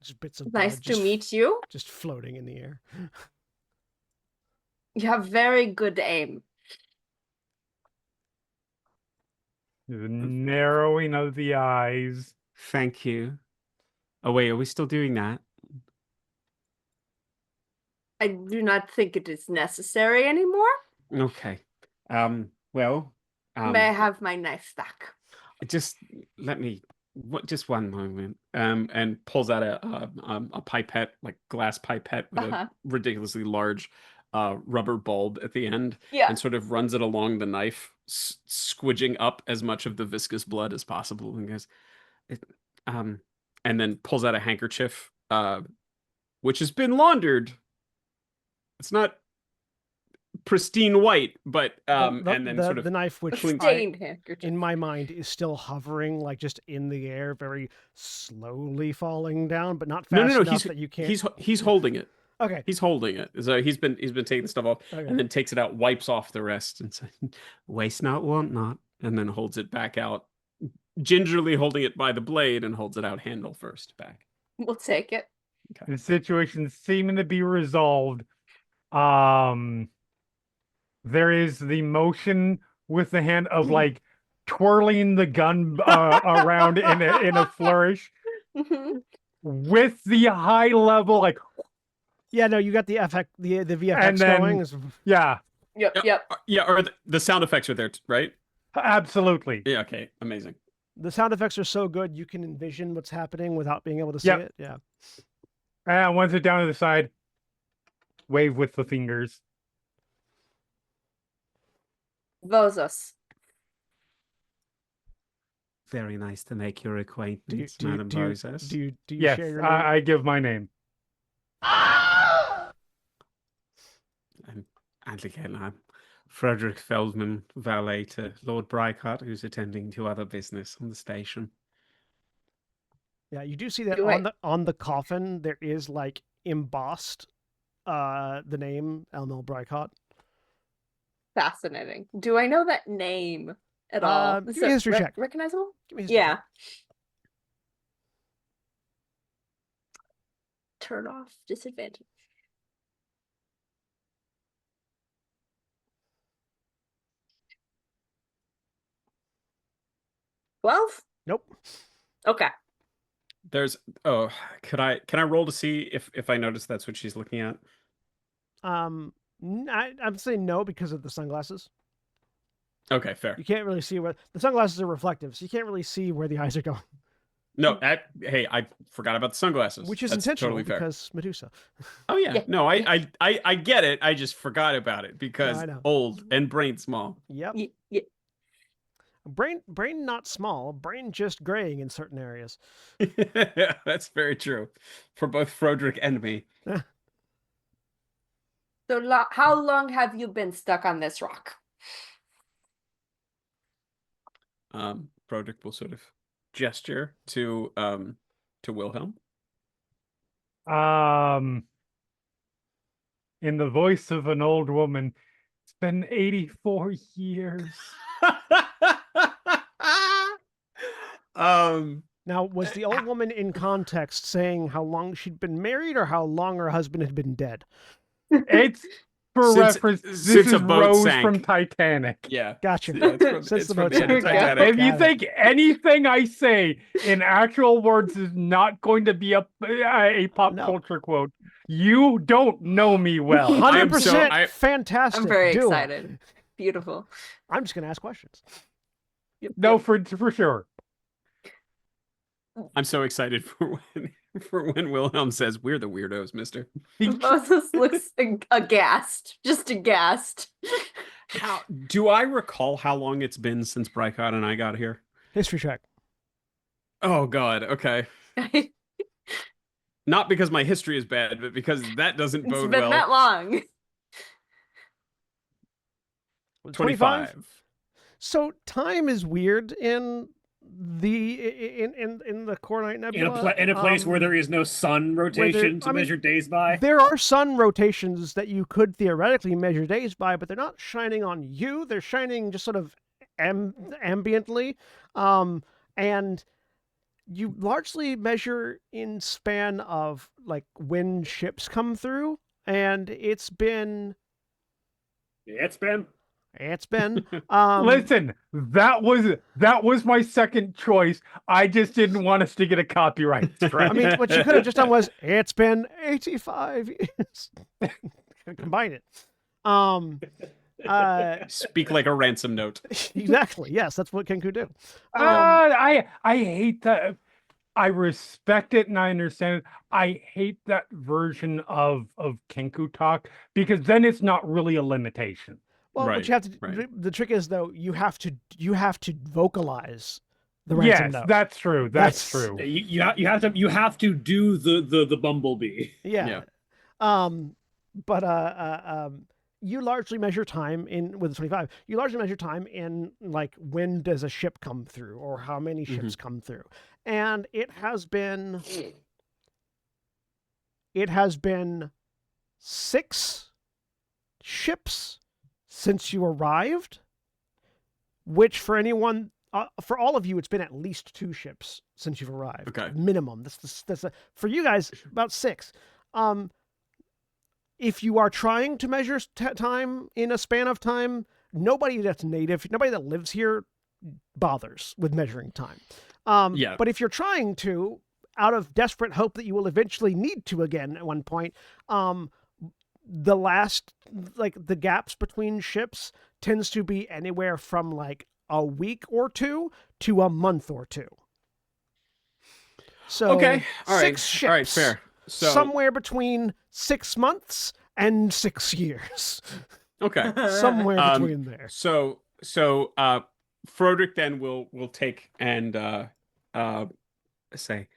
Just bits of Nice blood to just, meet you. just floating in the air. You have very good aim. The narrowing of the eyes. Thank you. Oh wait, are we still doing that? I do not think it is necessary anymore. Okay. Well, May I have my knife back? just let me just one moment. And pulls out a pipette, like glass pipette with Uh-huh. a ridiculously large rubber bulb at the end, Yeah. and sort of runs it along the knife, squidging up as much of the viscous blood as possible, and goes, and then pulls out a handkerchief, which has been laundered. It's not pristine white, but and then sort of the knife, which Stained handkerchief. in my mind is still hovering, like just in the air, very slowly falling down, but not fast no. enough that you can't. He's holding it. Okay. He's holding it. So he's been taking the stuff off Okay. and then takes it out, wipes off the rest, and says, "Waste not, want not," and then holds it back out, gingerly holding it by the blade and holds it out handle first back. We'll take it. Okay. The situation seeming to be resolved. There is the motion with the hand of like twirling the gun around in a flourish with the high level like Yeah, no, you got the effect, the VFX And then- going. yeah, Yep. Yeah, or the sound effects are there, right? absolutely. Yeah. Okay. Amazing. The sound effects are so good you can envision what's happening without being able to see Yep. it. Yeah. And once it down to the side, wave with the fingers. Vosos. Very nice to make your acquaintance, Do you do you, Madam do you, Bozes. do you, do you Yes, share your name? I give my name. And again, I'm Frederick Feldman, valet to Lord Bricart, who's attending to other business on the station. Yeah, you do see that Do on the coffin there is like embossed the name Elmel Bricott. Fascinating. Do I know that name at all? Give Is me a it history check. recognizable? Give me a history Yeah. check. Turn off disadvantage. $12? Nope. Okay. There's can I roll to see if I notice that's what she's looking at? I'm saying no because of the sunglasses. Okay, fair. You can't really see where the sunglasses are reflective, so you can't really see where the eyes are going, No, hey, I forgot about the sunglasses. which is That's intentional totally fair. because Medusa. Oh yeah. Yeah. No, I get it. I just forgot about it because I know. old and brain small. Yep. Yeah. Brain not small, brain just graying in certain areas. That's very true for both Froderick and me. So how long have you been stuck on this rock? Froderick will sort of gesture to Wilhelm. In the voice of an old woman, it's been 84 years. Now, was the old woman in context saying how long she'd been married or how long her husband had been dead? It's for Since- reference. since This a is boat Rose sank. from Titanic. Yeah. Gotcha. Yeah, it's from, Since it's the from boat the end of sank. Titanic. If you Got it. think anything I say in actual words is not going to be a pop No. culture quote, you don't know me well. 100% I- fantastic. I'm very Do it. excited. Beautiful. I'm just gonna ask questions. No, for sure. I'm so excited for when Wilhelm says we're the weirdos, mister. Moses looks aghast. Just aghast. How do I recall how long it's been since Bricott and I got here? History check. Oh god, okay. Not because my history is bad, but because that doesn't It's bode been well. that long. 25. So time is weird in the Coronite Nebula. In a place where there is no sun rotation to I mean, measure days by. There are sun rotations that you could theoretically measure days by, but they're not shining on you. They're shining just sort of ambiently, and you largely measure in span of like when ships come through, and it's been. Listen, that was my second choice. I just didn't want us to get a copyright strike. I mean, what you could have just done was it's been 85 years. Combine it. Speak like a ransom note. Exactly. Yes, that's what Kenku do. I hate that. I respect it and I understand it. I hate that version of Kenku talk because then it's not really a limitation. Well, Right, what you have to right. the trick is though you have to vocalize the ransom Yes, note. that's true. That's true. You have to do the bumblebee. Yeah. You largely measure time with the 25. You largely measure time in like when does a ship come through or how many ships come through. And it has been 6 ships since you arrived, which for anyone, for all of you, it's been at least 2 ships since you've arrived. Okay. Minimum. For you guys, about 6. If you are trying to measure time in a span of time, nobody that's native, nobody that lives here bothers with measuring time. Yeah. But if you're trying to, out of desperate hope that you will eventually need to again at one point, the last, like, the gaps between ships tends to be anywhere from like a week or 2 to a month or 2. So Okay. All right. 6 ships. All right. Fair. So Somewhere between 6 months and 6 years. okay. Somewhere between there. So Froderick then will take and say,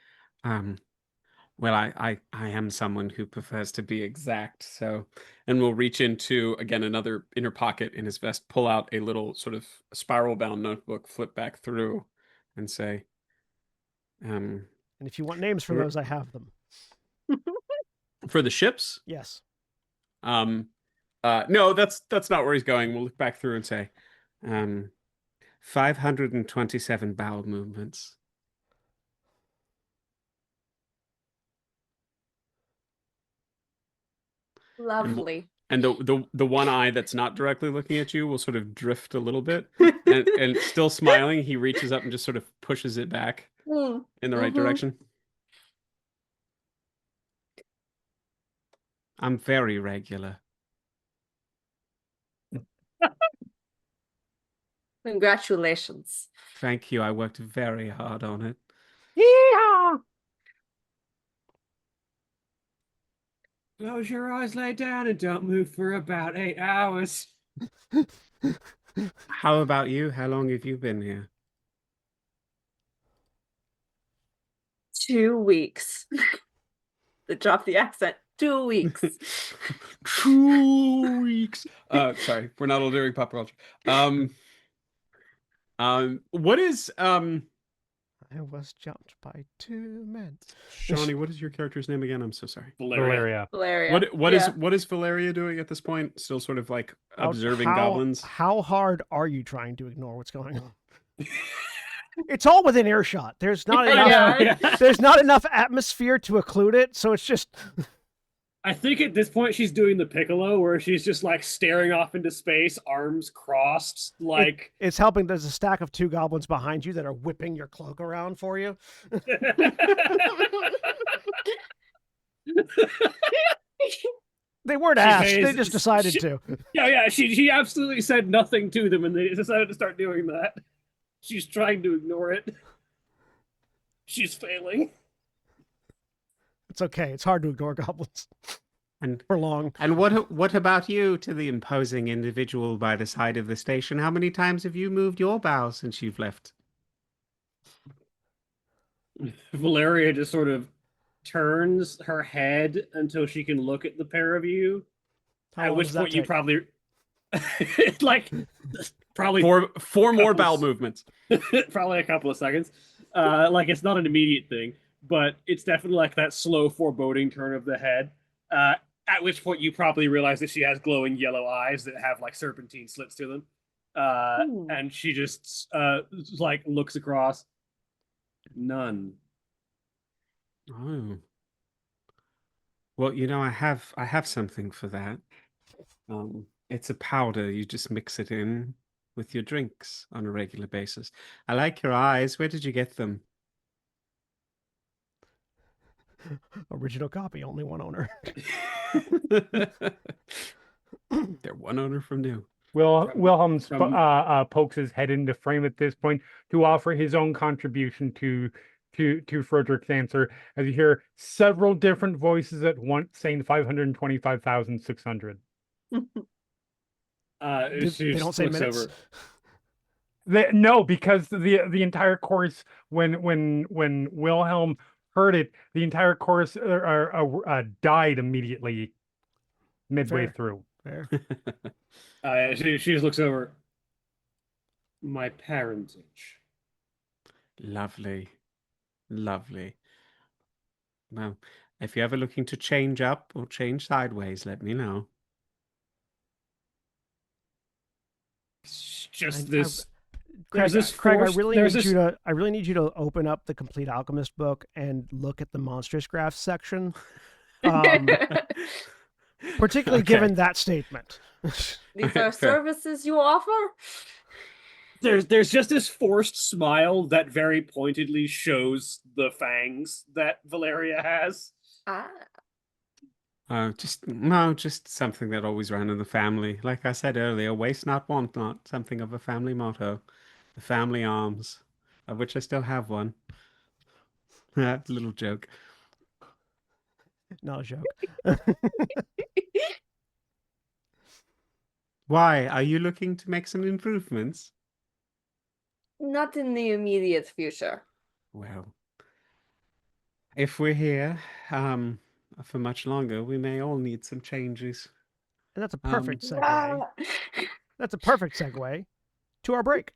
well, I am someone who prefers to be exact, so, and we'll reach into again another inner pocket in his vest, pull out a little sort of spiral bound notebook, flip back through, and say, And if you want names for those, I have them. for the ships. Yes. No, that's not where he's going. We'll look back through and say, 527 bowel movements. Lovely. And the one eye that's not directly looking at you will sort of drift a little bit, and still smiling, he reaches up and just sort of pushes it back in the right direction. I'm very regular. Congratulations. Thank you. I worked very hard on it. Yeehaw! Close your eyes, lay down, and don't move for about 8 hours. How about you? How long have you been here? 2 weeks. To drop the accent. 2 weeks. 2 weeks. Sorry, we're not all doing pop culture. What is I was jumped by 2 men. Shawnee? What is your character's name again? I'm so sorry. Valeria. Valeria. What is Valeria doing at this point? Still sort of like observing How- goblins. How hard are you trying to ignore what's going on? It's all within earshot. There's not enough. Yeah. There's not enough atmosphere to occlude it, so it's just. I think at this point she's doing the Piccolo, where she's just like staring off into space, arms crossed, like. It's helping. There's a stack of 2 goblins behind you that are whipping your cloak around for you. They weren't asked. They just decided to. Yeah. She absolutely said nothing to them, and they decided to start doing that. She's trying to ignore it. She's failing. It's okay. It's hard to ignore goblins And for long. and what about you, to the imposing individual by the side of the station? How many times have you moved your bow since you've left? Valeria just sort of turns her head until she can look at the pair of you. How At long which does that point you take? probably like probably Four more couples. bowel movements. probably a couple of seconds. Like it's not an immediate thing, but it's definitely like that slow foreboding turn of the head. At which point you probably realize that she has glowing yellow eyes that have like serpentine slits to them. And she just like looks across. None. Oh. Well, you know, I have something for that. It's a powder. You just mix it in with your drinks on a regular basis. I like your eyes. Where did you get them? Original copy, only one owner. They're one owner from new. Wilhelm from- pokes his head into frame at this point to offer his own contribution to Frederick's answer, as you hear several different voices at once saying 525,600. They She don't just say looks minutes. over. No, because the entire chorus, when Wilhelm heard it, the entire chorus died immediately midway Fair. through. Fair. She just looks over. My parentage. Lovely. Lovely. Well, If you're ever looking to change up or change sideways, let me know. It's just I- this. Craig, There's this Craig, forced. There's this. I really need you to open up the Complete Alchemist book and look at the monstrous graphs section. Particularly Okay. given that statement. These are Fair. services you offer? There's just this forced smile that very pointedly shows the fangs that Valeria has. Ah. Just something that always ran in the family. Like I said earlier, waste not, want not, something of a family motto. The family arms, of which I still have one. Little joke. Not a joke. Why? Are you looking to make some improvements? Not in the immediate future. Well, if we're here for much longer, we may all need some changes. And that's a perfect segue. Ah. That's a perfect segue to our break.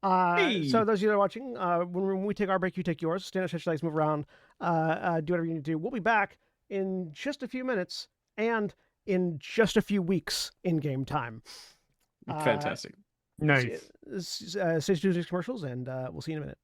Hey! So those of you that are watching, when we take our break, you take yours. Stand up, stretch your legs, move around, do whatever you need to do. We'll be back in just a few minutes and in just a few weeks in game time. Fantastic. Nice. Stay tuned to these commercials, and we'll see you in a minute.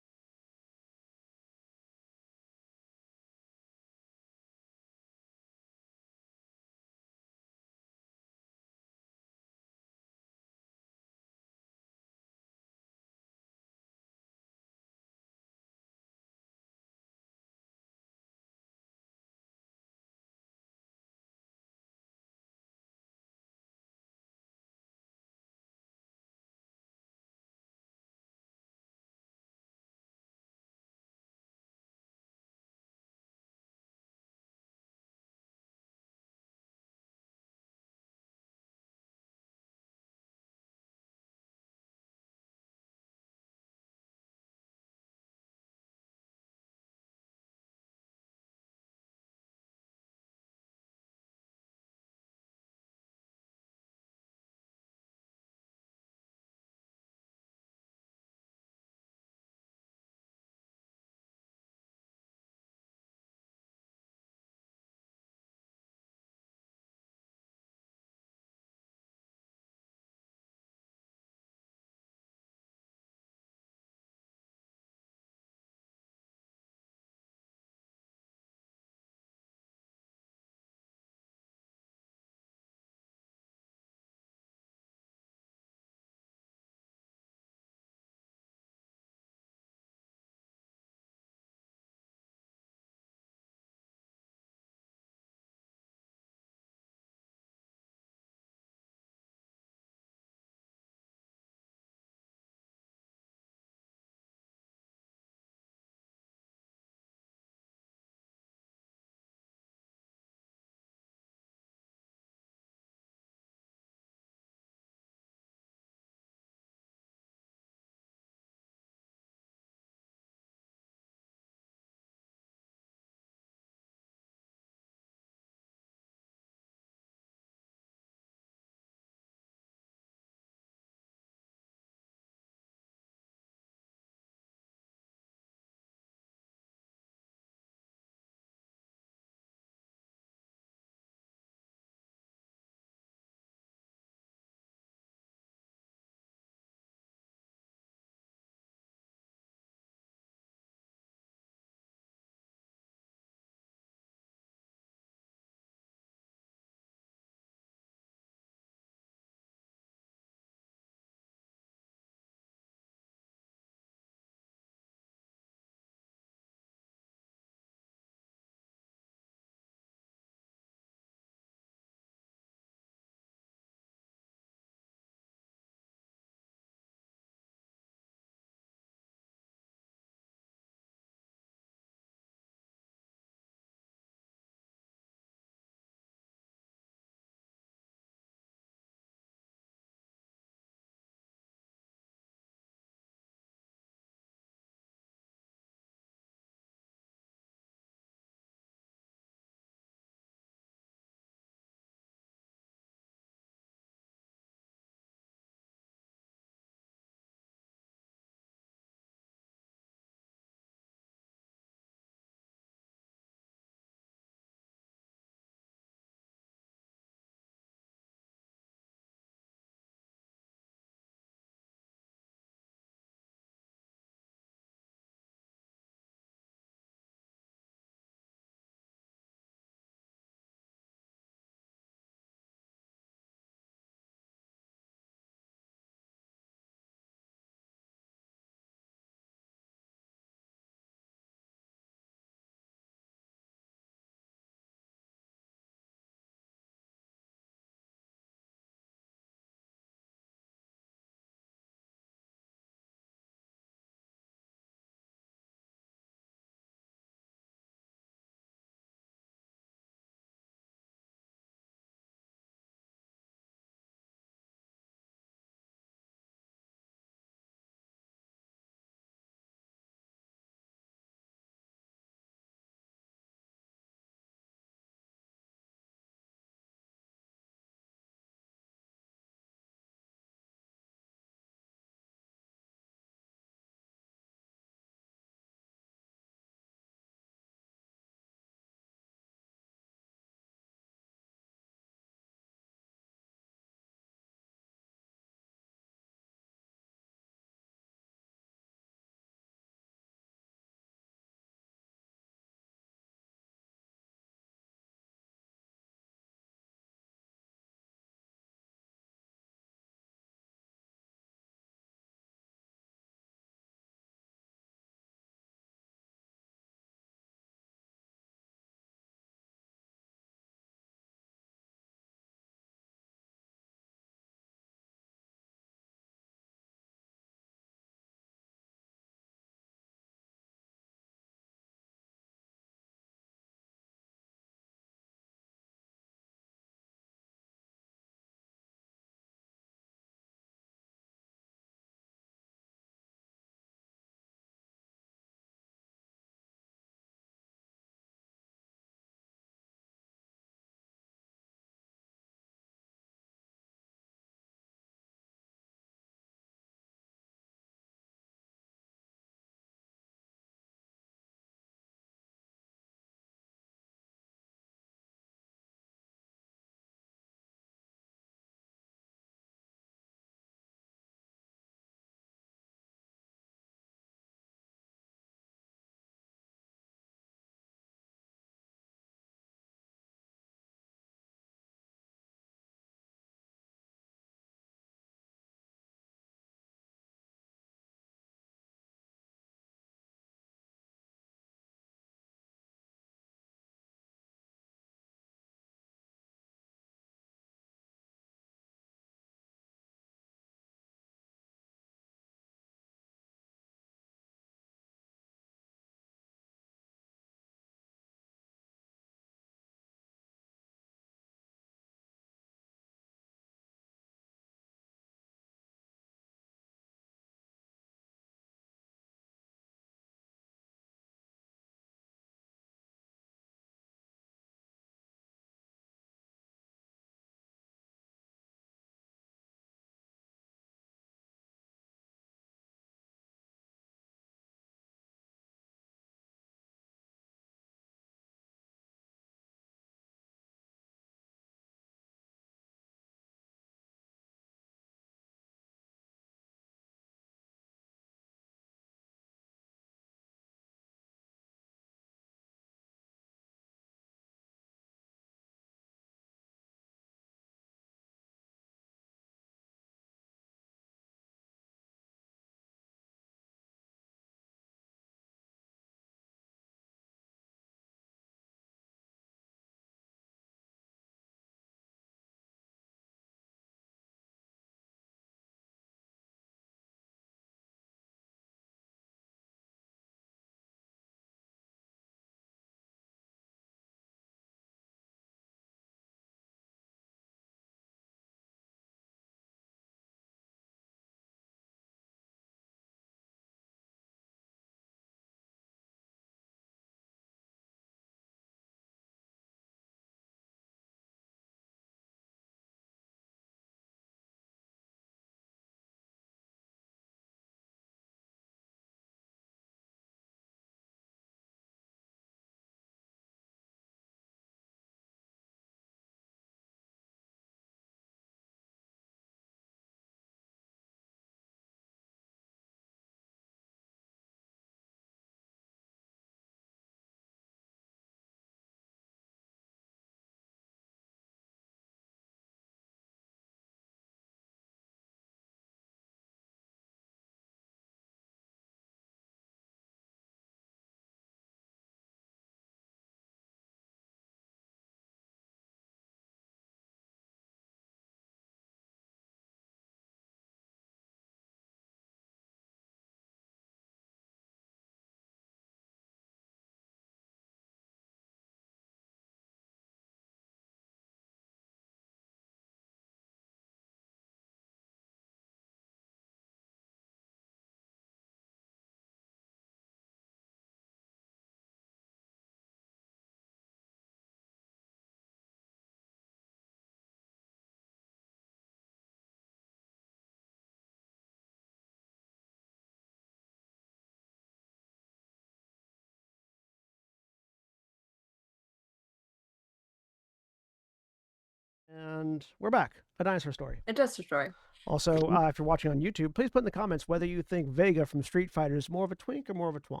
And we're back. A dinosaur story. It does destroy. Also, if you're watching on YouTube, please put in the comments whether you think Vega from Street Fighter is more of a twink or more of a twunk.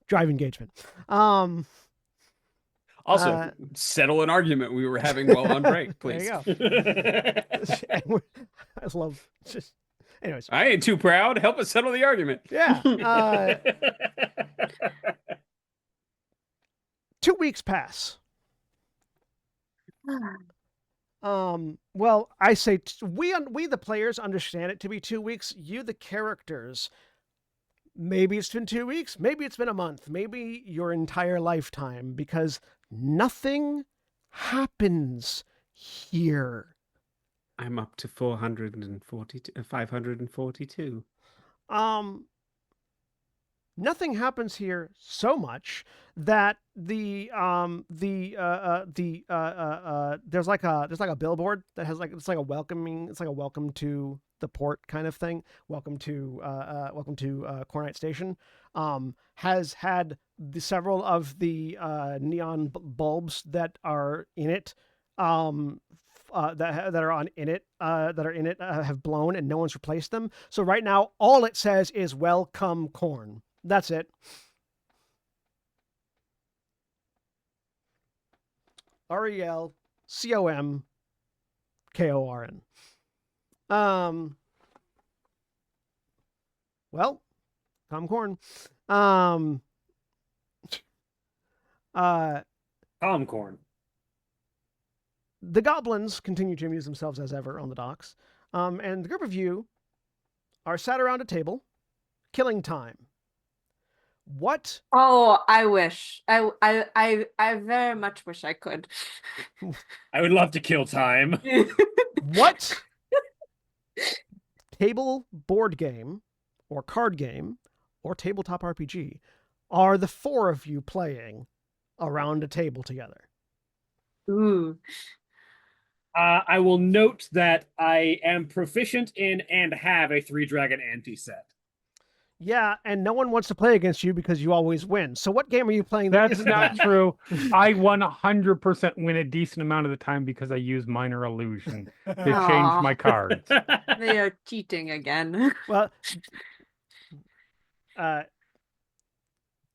Drive engagement. Also, settle an argument we were having while on break, please. There you go. I love just. Anyways, I ain't too proud. Help us settle the argument. yeah. 2 weeks pass. Well, I say we the players understand it to be 2 weeks. You the characters, maybe it's been 2 weeks, maybe it's been a month, maybe your entire lifetime, because nothing happens here. I'm up to 542. Nothing happens here so much that there's like a billboard that has it's like a welcome to the port kind of thing. Welcome to Cornite Station. Has had several of the neon bulbs that are in it that are in it have blown, and no one's replaced them. So right now, all it says is "Welcome Corn." That's it. RELCOMKORN. Well, come corn. Calm corn. The goblins continue to amuse themselves as ever on the docks, and the group of you are sat around a table, killing time. What? Oh, I wish. I very much wish I could. I would love to kill time. What table board game or card game or tabletop RPG are the four of you playing around a table together? Ooh. I will note that I am proficient in and have a 3-dragon anti-set. Yeah, and no one wants to play against you because you always win. So what game are you playing? That's not true. I 100% win a decent amount of the time because I use minor illusion to change my cards. They are cheating again. Well,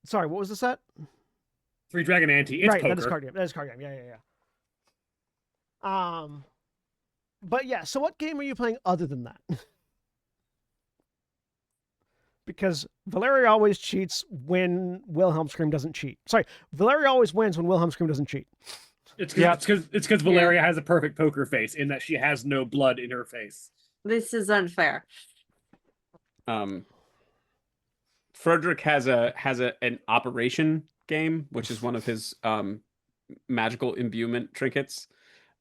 sorry, what was the set? 3-dragon anti. It's right, poker. that is card game. That is card game. Yeah. But yeah. So what game are you playing other than that? Because Valeria always cheats when Wilhelm Scream doesn't cheat. Sorry, Valeria always wins when Wilhelm Scream doesn't cheat. It's because Valeria has a perfect poker face in that she has no blood in her face. This is unfair. Frederick has an operation game, which is one of his magical imbuement trinkets.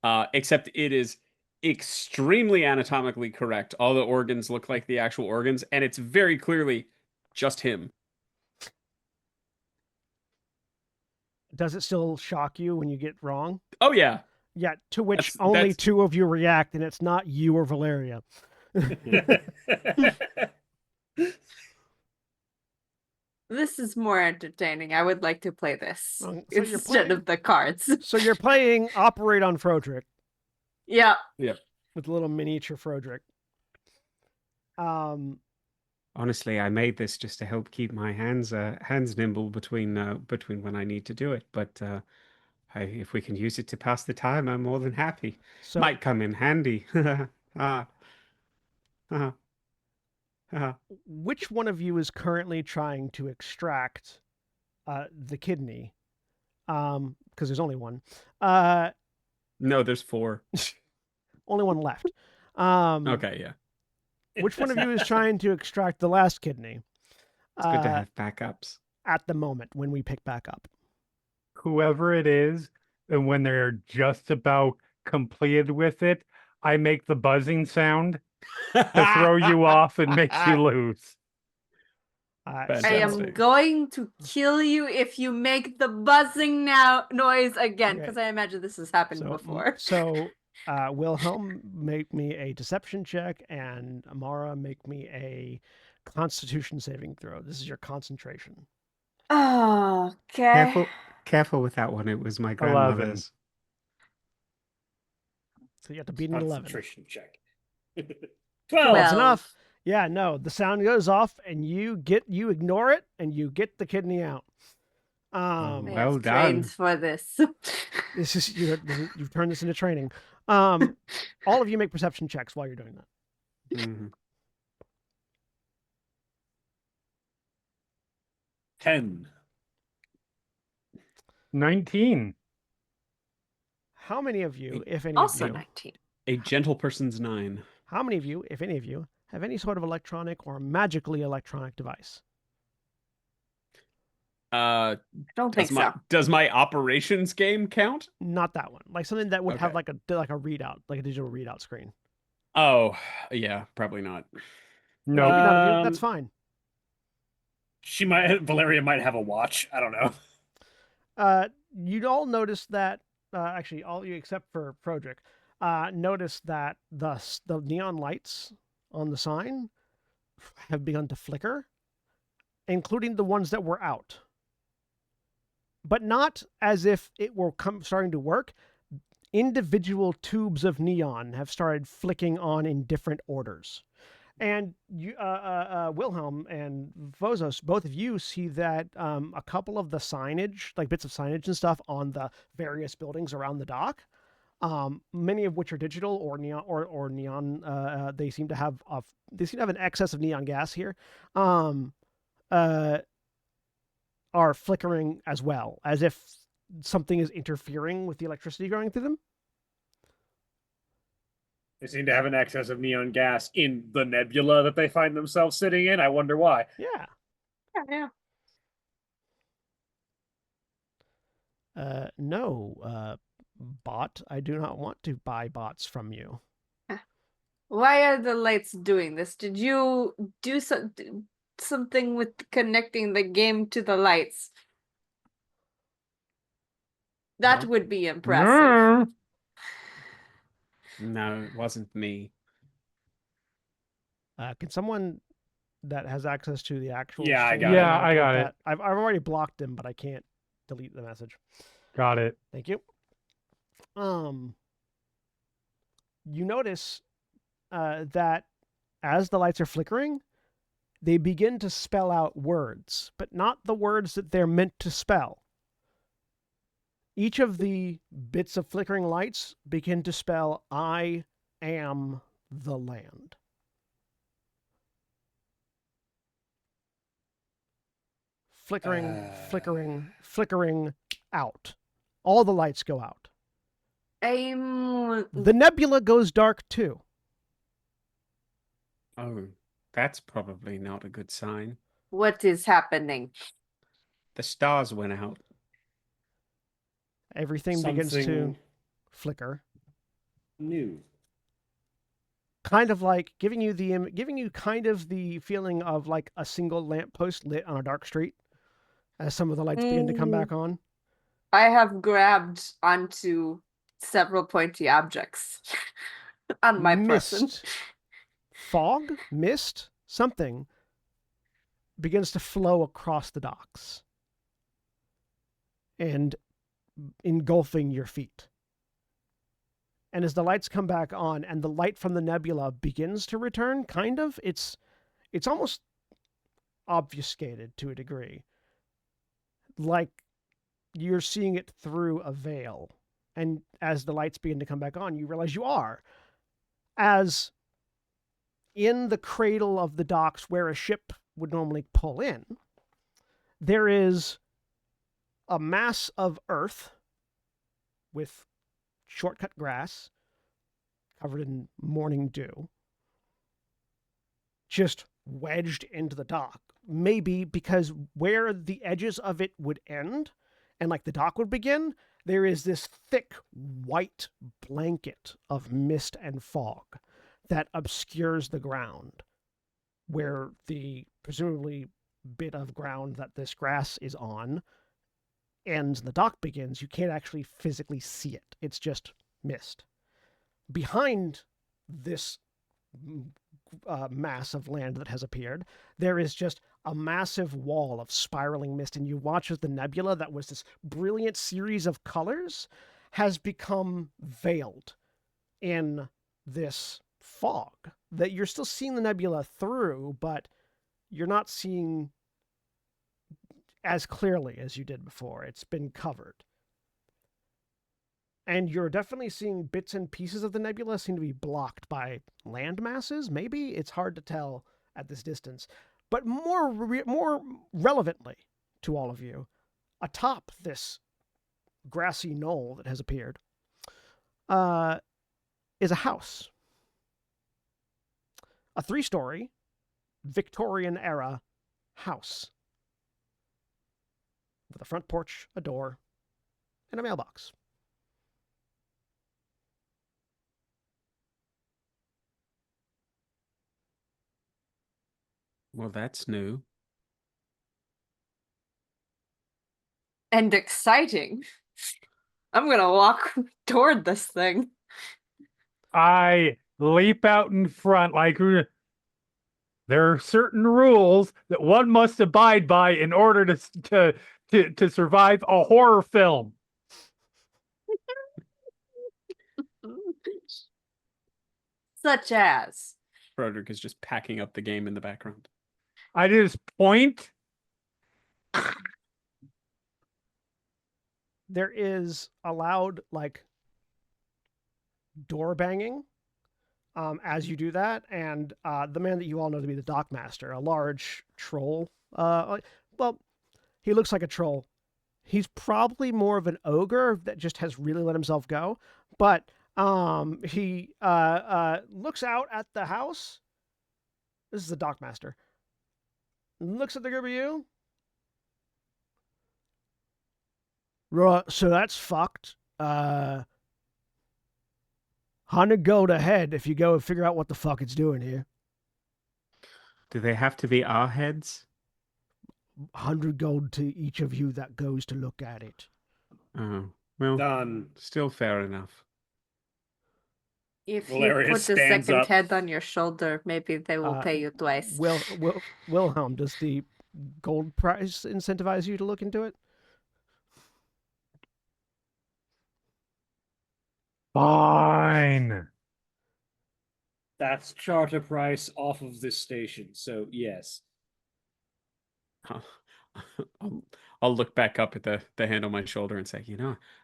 Except it is extremely anatomically correct. All the organs look like the actual organs, and it's very clearly just him. Does it still shock you when you get wrong? Oh yeah. Yeah, to which only two of you react, and it's not you or Valeria. This is more entertaining. I would like to play this So instead of the cards. So you're playing Operate on Frodrick. Yeah. With a little miniature Frodrick. Honestly, I made this just to help keep my hands nimble between when I need to do it. But if we can use it to pass the time, I'm more than happy. So, might come in handy. Which one of you is currently trying to extract the kidney? Because there's only one. No, there's 4. Only one left. Okay, yeah. Which one of you is trying to extract the last kidney? It's good to have backups. At the moment, when we pick back up. Whoever it is, and when they're just about completed with it, I make the buzzing sound to throw you off and makes you lose. I am going to kill you if you make the buzzing noise again, because I imagine this has happened before. So, Wilhelm, make me a deception check, and Amara, make me a Constitution saving throw. This is your concentration. Oh, okay. careful with that one. It was my 11. grandmother's. So you have to beat an 11. Concentration check. 12's 12. enough. Yeah, no, the sound goes off and you ignore it and you get the kidney out. Oh, They well have trained done. for this. This is you've turned this into training. All of you make perception checks while you're doing that. Mhm. 10. 19. How many of you, if any Also of you, 19. A gentle person's 9. how many of you, if any of you, have any sort of electronic or magically electronic device? I don't think so. Does my operations game count? Not that one. Like something that would have Okay. like a readout, like a digital readout screen. Oh, yeah, probably not. No. Maybe none of you. That's fine. Valeria might have a watch. I don't know. You'd all notice that, actually, all of you except for Frodrick, notice that the neon lights on the sign have begun to flicker, including the ones that were out. But not as if it were starting to work. Individual tubes of neon have started flicking on in different orders. And you, Wilhelm and Vozos, both of you see that a couple of the signage, like bits of signage and stuff on the various buildings around the dock, many of which are digital or neon, or neon. They seem to have an excess of neon gas here. Are flickering as well, as if something is interfering with the electricity going through them. They seem to have an excess of neon gas in the nebula that they find themselves sitting in. I wonder why. Yeah. Yeah. No, bot. I do not want to buy bots from you. Why are the lights doing this? Did you do something with connecting the game to the lights? That No. would be impressive. No, it wasn't me. Can someone that has access to the actual Yeah, I stream got it. Yeah, I report got that? it. I've already blocked him, but I can't delete the message. Got it. Thank you. You notice that as the lights are flickering, they begin to spell out words, but not the words that they're meant to spell. Each of the bits of flickering lights begin to spell, "I am the land." Flickering out. All the lights go out. The nebula goes dark too. Oh, that's probably not a good sign. What is happening? The stars went out. Everything begins to Something flicker. new. Kind of like giving you kind of the feeling of like a single lamppost lit on a dark street as some of the lights begin to come back on. I have grabbed onto several pointy objects on my person. Fog, mist, something begins to flow across the docks and engulfing your feet. And as the lights come back on and the light from the nebula begins to return, kind of, it's almost obfuscated to a degree. Like you're seeing it through a veil. And as the lights begin to come back on, you realize you are. As in the cradle of the docks where a ship would normally pull in, there is a mass of earth with shortcut grass covered in morning dew, just wedged into the dock. Maybe because where the edges of it would end and like the dock would begin, there is this thick white blanket of mist and fog that obscures the ground where the presumably bit of ground that this grass is on ends and the dock begins. You can't actually physically see it. It's just mist. Behind this mass of land that has appeared, there is just a massive wall of spiraling mist, and you watch as the nebula that was this brilliant series of colors has become veiled in this fog that you're still seeing the nebula through, but you're not seeing as clearly as you did before. It's been covered. And you're definitely seeing bits and pieces of the nebula seem to be blocked by land masses. Maybe it's hard to tell at this distance. But more relevantly to all of you, atop this grassy knoll that has appeared is a house. A 3-story Victorian-era house with a front porch, a door, and a mailbox. Well, that's new. And exciting. I'm gonna walk toward this thing. I leap out in front like there are certain rules that one must abide by in order to survive a horror film. Such as. Broderick is just packing up the game in the background. I just point. There is a loud, like, door banging as you do that, and the man that you all know to be the Dockmaster, a large troll. Well, he looks like a troll. He's probably more of an ogre that just has really let himself go, but he looks out at the house. This is the Dockmaster. Looks at the group of you. Right, so that's fucked. 100 gold ahead if you go and figure out what the fuck it's doing here. Do they have to be our heads? 100 gold to each of you that goes to look at it. Oh, well, Done. still fair enough. If Valerius you put the stands second up. head on your shoulder, maybe they will pay you twice. Wilhelm, does the gold price incentivize you to look into it? Fine. That's charter price off of this station, so yes. I'll look back up at the hand on my shoulder and say,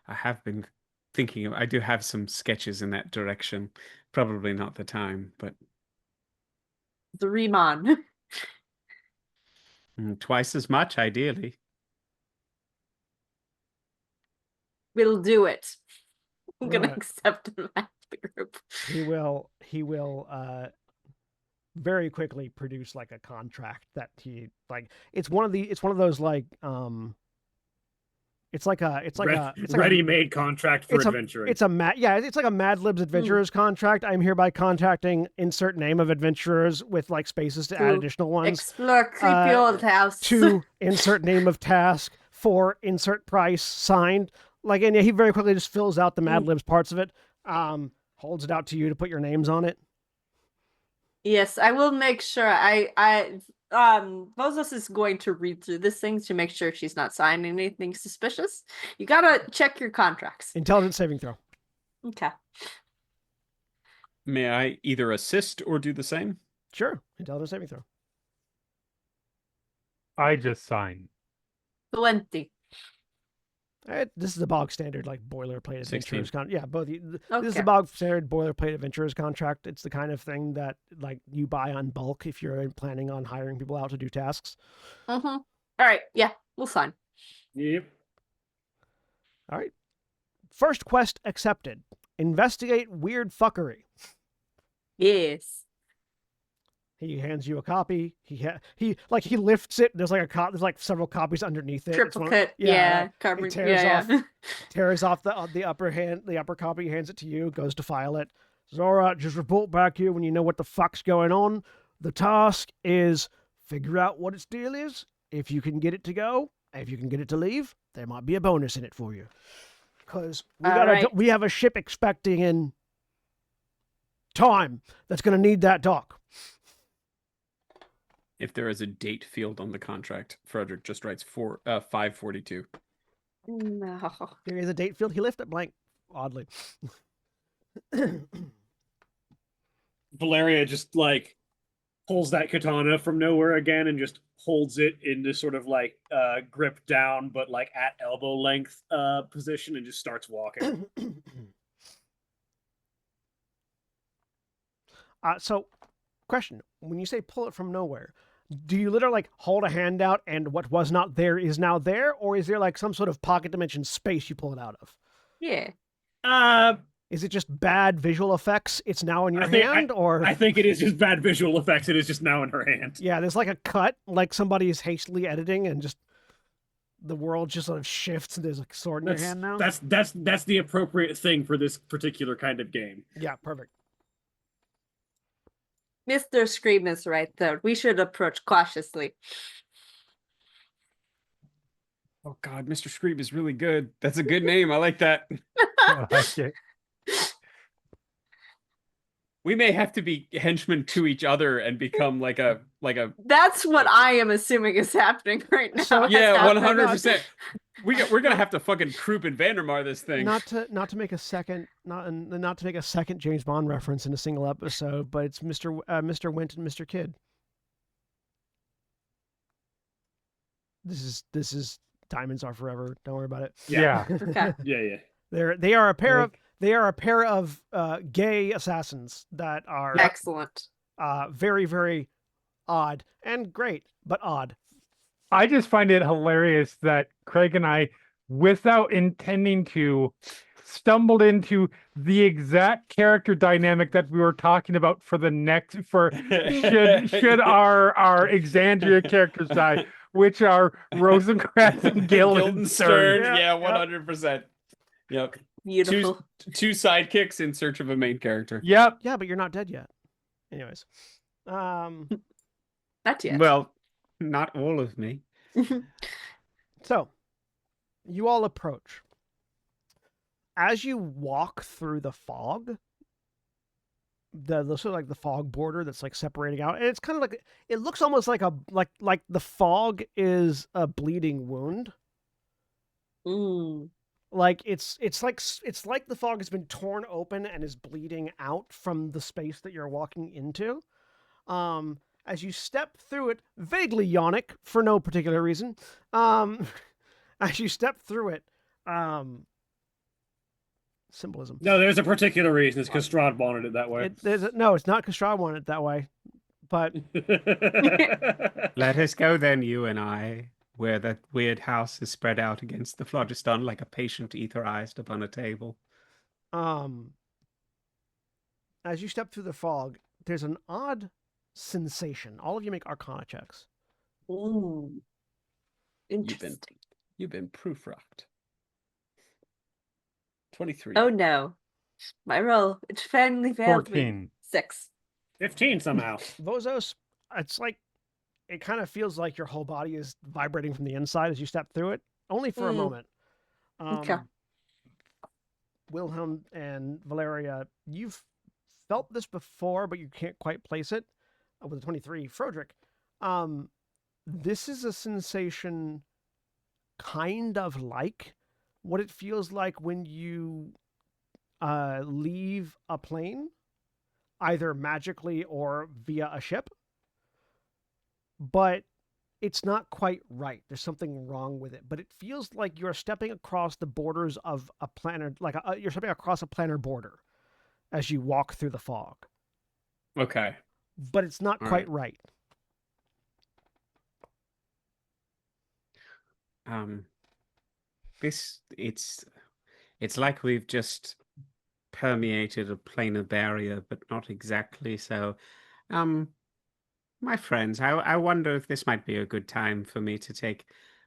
I have been thinking I do have some sketches in that direction. Probably not the time, but The Riemann. twice as much, ideally. We'll do it. I'm gonna Right. accept the math group. He will very quickly produce like a contract that he like. It's one of those like it's like a ready-made contract for adventuring. It's like a Mad Libs Adventurers contract. I'm hereby contracting insert name of adventurers with like spaces to add additional ones. Explore creepy old house. To insert name of task for insert price signed. Like, and he very quickly just fills out the Mad Libs parts of it. Holds it out to you to put your names on it. Yes, I will make sure. Vozos is going to read through this thing to make sure she's not signing anything suspicious. You gotta check your contracts. Intelligence saving throw. Okay. May I either assist or do the same? Sure. Intelligence saving throw. I just sign. 20. This is a bog standard, like boilerplate 16. adventurers contract. Yeah, both. This is Okay. a bog standard boilerplate adventurers contract. It's the kind of thing that like you buy on bulk if you're planning on hiring people out to do tasks. Mm-hmm. All right. Yeah, we'll sign. Yep. All right. First quest accepted. Investigate weird fuckery. Yes. He hands you a copy. He lifts it. There's like several copies underneath it. It's Triplicate. Yeah. Carbon. tears Yeah. off- tears off the upper copy, hands it to you, goes to file it. Says, all right, just report back here when you know what the fuck's going on. The task is figure out what its deal is. If you can get it to go, if you can get it to leave, there might be a bonus in it for you. Because we have a ship expecting in time that's going to need that dock. if there is a date field on the contract. Frederick just writes 542. No. There is a date field. He left it blank, oddly. Valeria just like pulls that katana from nowhere again and just holds it in this sort of like grip down but like at elbow length position and just starts walking. So, question: when you say pull it from nowhere, do you literally like hold a hand out and what was not there is now there, or is there like some sort of pocket dimension space you pull it out of? Yeah. Is it just bad visual effects? It's now in your hand, or I think it is just bad visual effects. It is just now in her hand. yeah, there's like a cut, like somebody is hastily editing, and just the world just sort of shifts. And there's a sword in your hand now. That's the appropriate thing for this particular kind of game. Yeah, perfect. Mr. Scream is right, though. We should approach cautiously. Oh God, Mr. Scream is really good. That's a good name. I like that. I like it. We may have to be henchmen to each other and become like a That's what I am assuming is happening right now. So- yeah, Has happened. 100%. We're gonna have to fucking Krupp and Vandermeer this thing. Not to make a second James Bond reference in a single episode, but it's Mr. Wint and Mr. Kidd. This is Diamonds Are Forever. Don't worry about it. Yeah. Okay. Yeah. They are a pair of gay assassins that are Excellent. very, very odd and great, but odd. I just find it hilarious that Craig and I, without intending to, stumbled into the exact character dynamic that we were talking about for the next should our Exandria characters die, which are Rosencrantz and Guildenstern. Yeah, 100%. Yep. Beautiful. Two sidekicks in search of a main character. Yep. Yeah, but you're not dead yet. Anyways, Not yet. Well, not all of me. so you all approach. As you walk through the fog, the sort of like the fog border that's like separating out, and it's kind of like it looks almost like like the fog is a bleeding wound. Like it's like the fog has been torn open and is bleeding out from the space that you're walking into. As you step through it, vaguely yonic for no particular reason. As you step through it, symbolism. No, there's a particular reason. It's because Strahd wanted it that way. No, it's not because Strahd wanted it that way. But Let us go then, you and I, where that weird house is spread out against the phlogiston like a patient etherized upon a table. As you step through the fog, there's an odd sensation. All of you make Arcana checks. Ooh. Interesting. You've been proof-rocked. 23. Oh no. My roll. It finally failed me. 14. 6. 15 somehow. Vozos, it's like it kind of feels like your whole body is vibrating from the inside as you step through it, only for a moment. Okay. Wilhelm and Valeria, you've felt this before, but you can't quite place it. With a 23, Froderick, this is a sensation kind of like what it feels like when you leave a plane, either magically or via a ship. But it's not quite right. There's something wrong with it. But it feels like you're stepping across the borders of a planar, like you're stepping across a planar border as you walk through the fog. Okay. But it's not All quite right. It's like we've just permeated a planar barrier, but not exactly so. My friends, I wonder if this might be a good time for me to take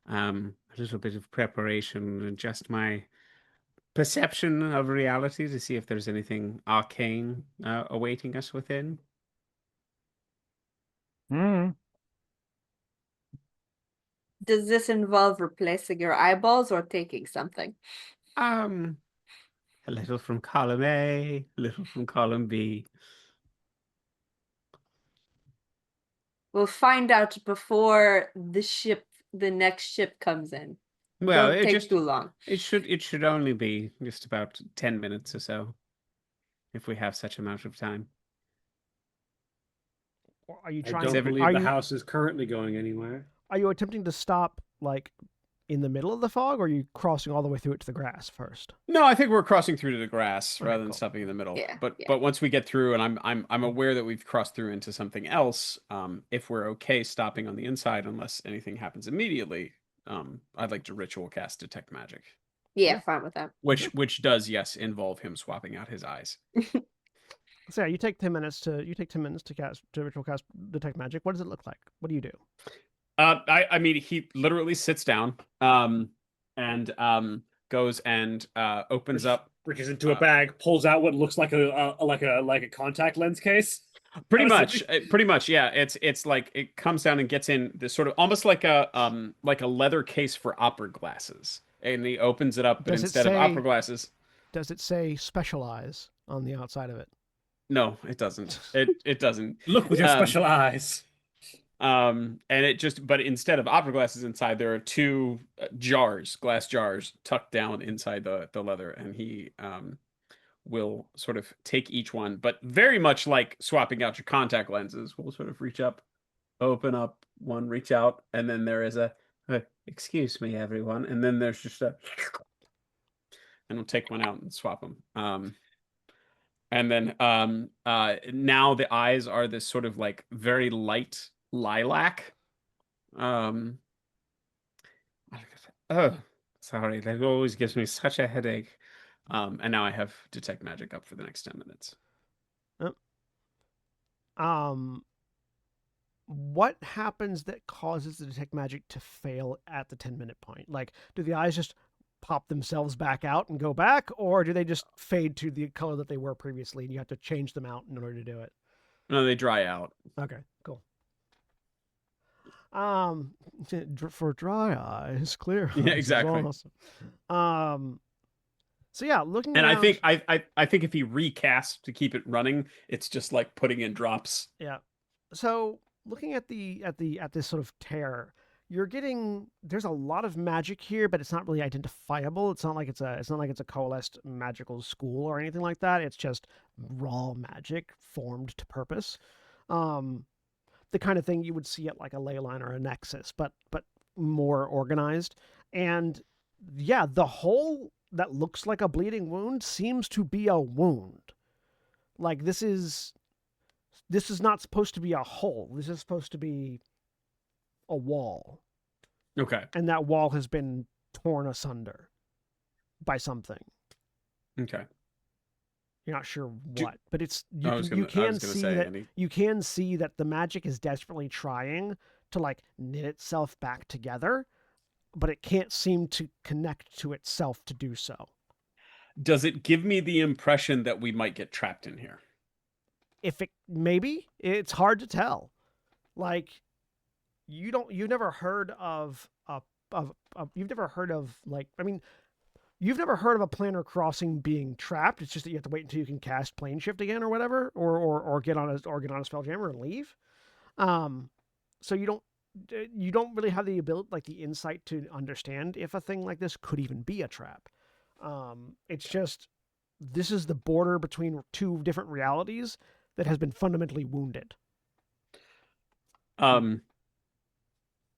a little bit of preparation and adjust my perception of reality to see if there's anything arcane awaiting us within. Does this involve replacing your eyeballs or taking something? A little from column A, a little from column B. We'll find out before the next ship comes in. Well, Don't it take just too long. it should only be just about 10 minutes or so, if we have such amount of time. Or are you I trying? don't every- believe are the you house is currently going anywhere. are you attempting to stop like in the middle of the fog, or are you crossing all the way through it to the grass first? No, I think we're crossing through to the grass Okay, rather than cool. stopping in the middle. Yeah, But yeah. but once we get through, and I'm aware that we've crossed through into something else. If we're okay stopping on the inside, unless anything happens immediately, I'd like to ritual cast detect magic, Yeah, Yeah. fine with that. which does involve him swapping out his eyes. So yeah, you take 10 minutes to cast to ritual cast detect magic. What does it look like? What do you do? I mean, he literally sits down, and goes and opens up. Reaches into a bag, pulls out what looks like a contact lens case. Pretty I'm much, yeah. It's like it comes down and gets in this sort of almost like a leather case for opera glasses, and he opens it up, but Does it instead of say- opera glasses, Does it say specialize on the outside of it? no, it doesn't. It doesn't. Look with your special eyes. And it just, but instead of opera glasses inside, there are two glass jars tucked down inside the leather, and he will sort of take each one, but very much like swapping out your contact lenses. We'll sort of reach up, open up one, reach out, and then there is a excuse me, everyone, and then there's just a, and we'll take one out and swap them. And then now the eyes are this sort of like very light lilac. Oh, sorry, that always gives me such a headache. And now I have detect magic up for the next 10 minutes. What happens that causes the detect magic to fail at the 10-minute point? Like, do the eyes just pop themselves back out and go back, or do they just fade to the color that they were previously and you have to change them out in order to do it? No, they dry out. Okay, cool. For dry eyes, clear eyes. Yeah, is exactly. awesome. So yeah, looking And around, I think if he recasts to keep it running, it's just like putting in drops. yeah. So looking at this sort of tear, you're getting there's a lot of magic here, but it's not really identifiable. It's not like it's a coalesced magical school or anything like that. It's just raw magic formed to purpose. The kind of thing you would see at like a ley line or a nexus, but more organized. And yeah, the hole that looks like a bleeding wound seems to be a wound. Like this is not supposed to be a hole. This is supposed to be a wall. Okay. And that wall has been torn asunder by something. Okay. You're not sure what, but it's I was you gonna can see say, that Andy. you can see that the magic is desperately trying to like knit itself back together, but it can't seem to connect to itself to do so. Does it give me the impression that we might get trapped in here? If it maybe it's hard to tell. Like you've never heard of you've never heard of like I mean you've never heard of a planar crossing being trapped. It's just that you have to wait until you can cast plane shift again or whatever, or get on a spelljammer and leave. So you don't really have the ability, like the insight to understand if a thing like this could even be a trap. It's just this is the border between two different realities that has been fundamentally wounded.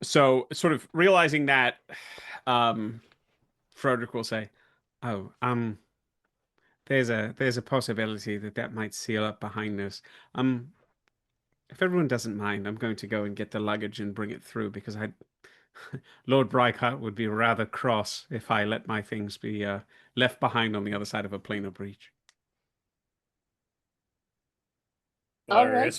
So sort of realizing that, Frederick will say, "Oh, there's a possibility that might seal up behind us. If everyone doesn't mind, I'm going to go and get the luggage and bring it through because Lord Brykart would be rather cross if I let my things be left behind on the other side of a planar breach." Valeria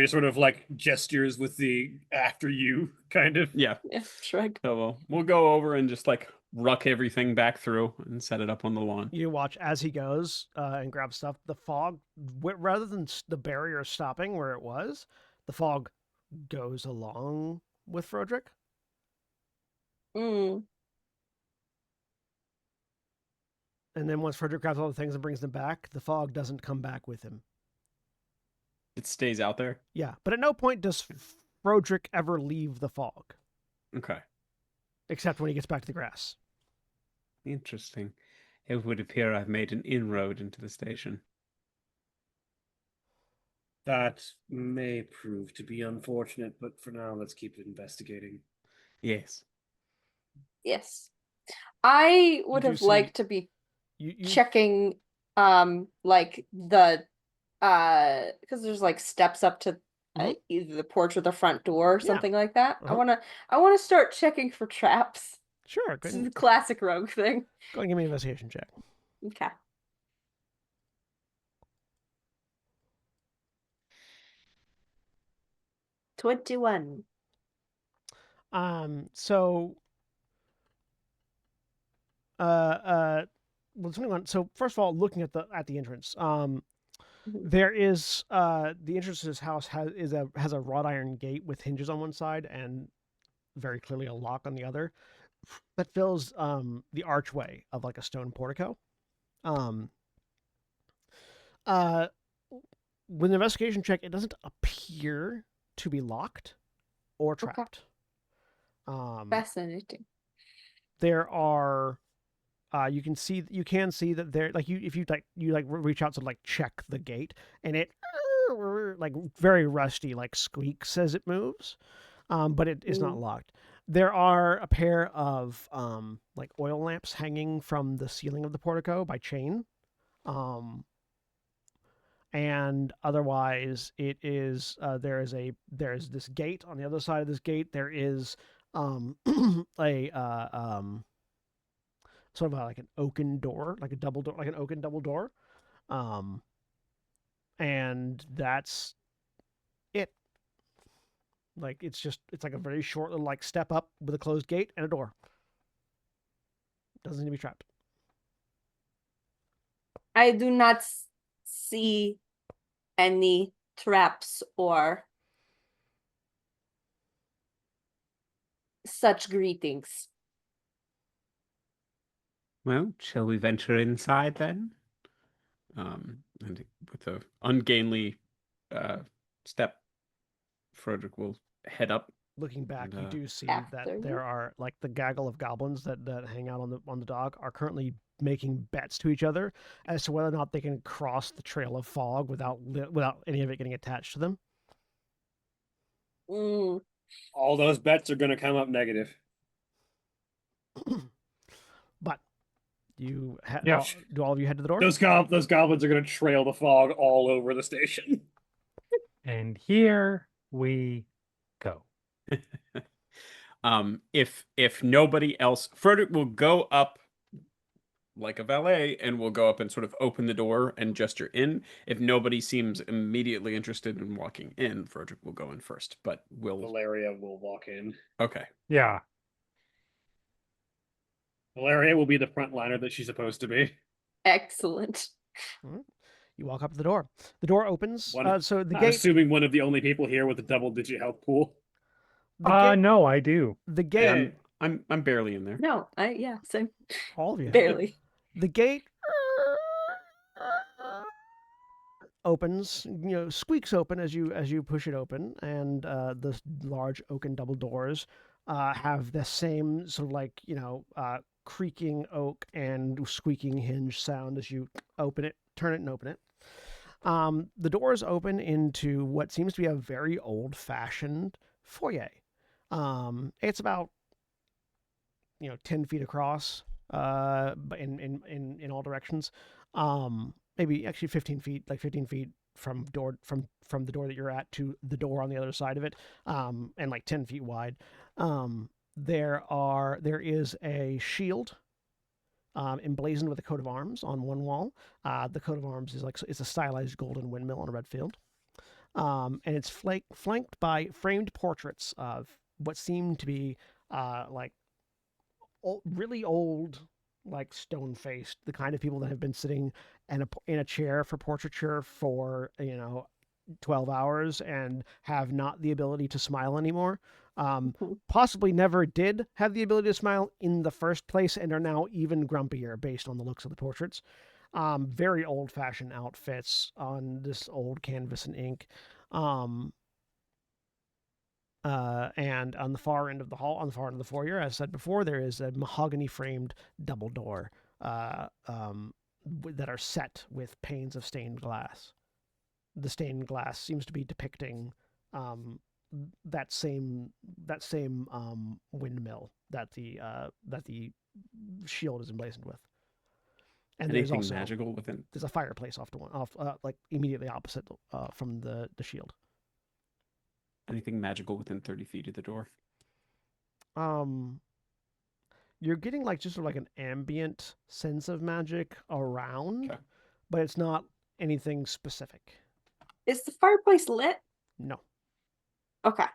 sort of like gestures with the after you kind of. Yeah. Yeah, shrug. So we'll go over and just like ruck everything back through and set it up on the lawn. You watch as he goes and grabs stuff. The fog, rather than the barrier stopping where it was, the fog goes along with Froderick. Mm. And then once Frederick grabs all the things and brings them back, the fog doesn't come back with him. It stays out there. Yeah, but at no point does Frodrick ever leave the fog, Okay. except when he gets back to the grass. Interesting. It would appear I've made an inroad into the station. That may prove to be unfortunate, but for now, let's keep investigating. Yes. Yes. I would do have see- liked to be You checking like the because there's like steps up to Mhm. either the porch or the front door or Yeah. something like that. Uh-huh. I wanna start checking for traps. sure This go is the classic rogue thing. and give me an investigation check. Okay. $21. So well, 21. So first of all, looking at the entrance, Mhm. there is the entrance to this house has a wrought iron gate with hinges on one side and very clearly a lock on the other that fills the archway of like a stone portico. Um, uh, with an investigation check, it doesn't appear to be locked or Okay. trapped. Fascinating. There are you can see that there like if you reach out to like check the gate and it like very rusty like squeaks as it moves, but it is not locked. There are a pair of like oil lamps hanging from the ceiling of the portico by chain, and otherwise it is there is this gate. On the other side of this gate there is a sort of like an oaken door, like a double door, like an oaken double door, um, and that's it. Like it's like a very short little like step up with a closed gate and a door. Doesn't need to be trapped. I do not see any traps or such greetings. Well, shall we venture inside then? And with a ungainly step, Frederick will head up. Looking back, And, you do see After that you. there are like the gaggle of goblins that hang out on the dock are currently making bets to each other as to whether or not they can cross the trail of fog without any of it getting attached to them. Mm. All those bets are going to come up negative. But you Yeah. do all of you head to the door? Those goblins are going to trail the fog all over the station. And here we go. If nobody else, Frederick will go up like a valet and will go up and sort of open the door and gesture in. If nobody seems immediately interested in walking in, Frederick will go in first. But Valeria will walk in. Okay. Yeah. Valeria will be the frontliner that she's supposed to be. Excellent. You walk up to the door. The door opens. So the I'm gate. assuming one of the only people here with a double-digit health pool. No, I do. The gate. I'm barely in there. No, yeah, same. All of you. Barely. The gate opens, squeaks open as you push it open, and the large oaken double doors have the same sort of like creaking oak and squeaking hinge sound as you turn it and open it. The doors open into what seems to be a very old-fashioned foyer. It's about 10 feet across, but in all directions. Maybe actually 15 feet, like 15 feet from the door that you're at to the door on the other side of it, and like 10 feet wide. There is a shield emblazoned with a coat of arms on one wall. The coat of arms is it's a stylized golden windmill on a red field, and it's flanked by framed portraits of what seem to be really old, like stone-faced, the kind of people that have been sitting in a chair for portraiture for 12 hours and have not the ability to smile anymore. Possibly never did have the ability to smile in the first place and are now even grumpier based on the looks of the portraits. Very old-fashioned outfits on this old canvas and ink. And on the far end of the hall, on the far end of the foyer, as I said before, there is a mahogany framed double door that are set with panes of stained glass. The stained glass seems to be depicting that same windmill that the shield is emblazoned with. And Anything there's also magical within? there's a fireplace like immediately opposite from the shield. Anything magical within 30 feet of the door? You're getting like just sort of like an ambient sense of magic around, Okay. but it's not anything specific. Is the fireplace lit? No. Okay.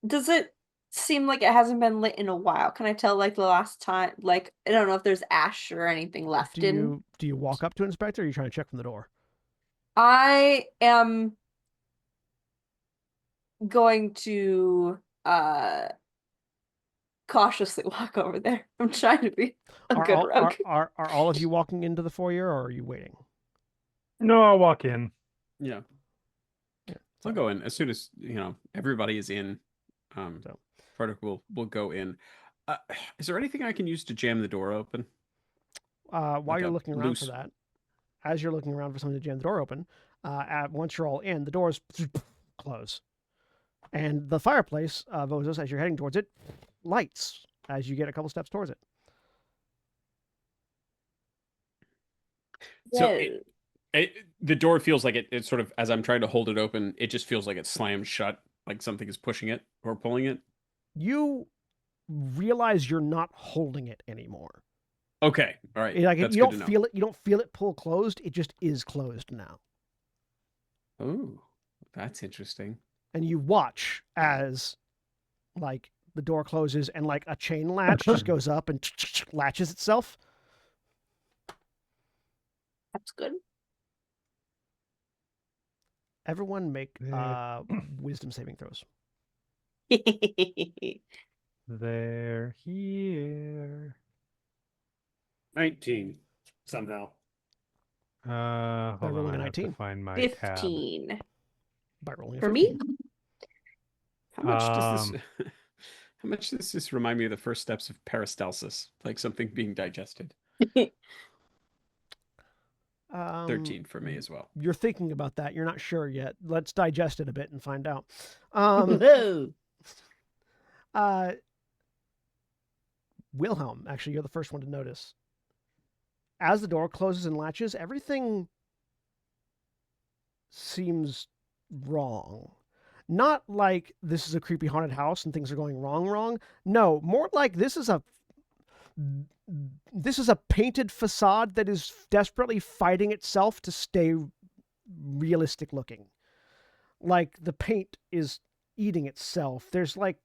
Does it seem like it hasn't been lit in a while? Can I tell like the last time, like I don't know if there's ash or anything left in? Do you walk up to inspect, or are you trying to check from the door? I am going to cautiously walk over there. I'm trying to be a Are good all, rogue. are all of you walking into the foyer, or are you waiting? No, I'll walk in. Yeah. Yeah, I'll go in as soon as everybody is in. So. Frederick will go in. Is there anything I can use to jam the door open? While Like you're a looking around for loose- that, as you're looking around for something to jam the door open, once you're all in, the doors close, and the fireplace, Vozos, as you're heading towards it, lights as you get a couple steps towards it. So Yeah. the door feels like it sort of, as I'm trying to hold it open, it just feels like it slams shut, like something is pushing it or pulling it. You realize you're not holding it anymore. Okay, all right. Like That's you good don't to know. feel it. You don't feel it pull closed. It just is closed now. Oh, that's interesting. And you watch as, like, the door closes and like a chain latch just goes up and latches itself. That's good. Everyone make wisdom saving throws. They're here. 19 somehow. Hold on, rolling a I have to 19. find my tab. 15. By rolling a For 15. me? How much does this? How much does this remind me of the first steps of peristalsis, like something being digested? 13 for me as well. You're thinking about that. You're not sure yet. Let's digest it a bit and find out. Whoa. Wilhelm, actually, you're the first one to notice. As the door closes and latches, everything seems wrong. Not like this is a creepy haunted house and things are going wrong. No, more like this is a painted facade that is desperately fighting itself to stay realistic looking. Like the paint is eating itself. There's like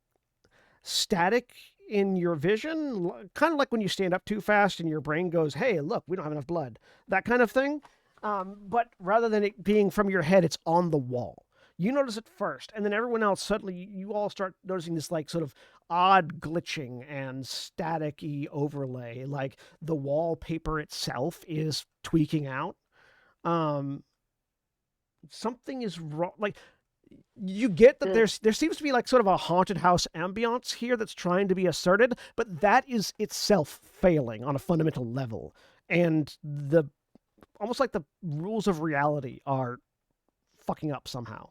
static in your vision, kind of like when you stand up too fast and your brain goes, hey, look, we don't have enough blood. That kind of thing. But rather than it being from your head, it's on the wall. You notice it first, and then everyone else suddenly, you all start noticing this like sort of odd glitching and static-y overlay. Like the wallpaper itself is tweaking out. Something is wrong. Like you get that there seems to be like sort of a haunted house ambiance here that's trying to be asserted, but that is itself failing on a fundamental level. And almost like the rules of reality are fucking up somehow.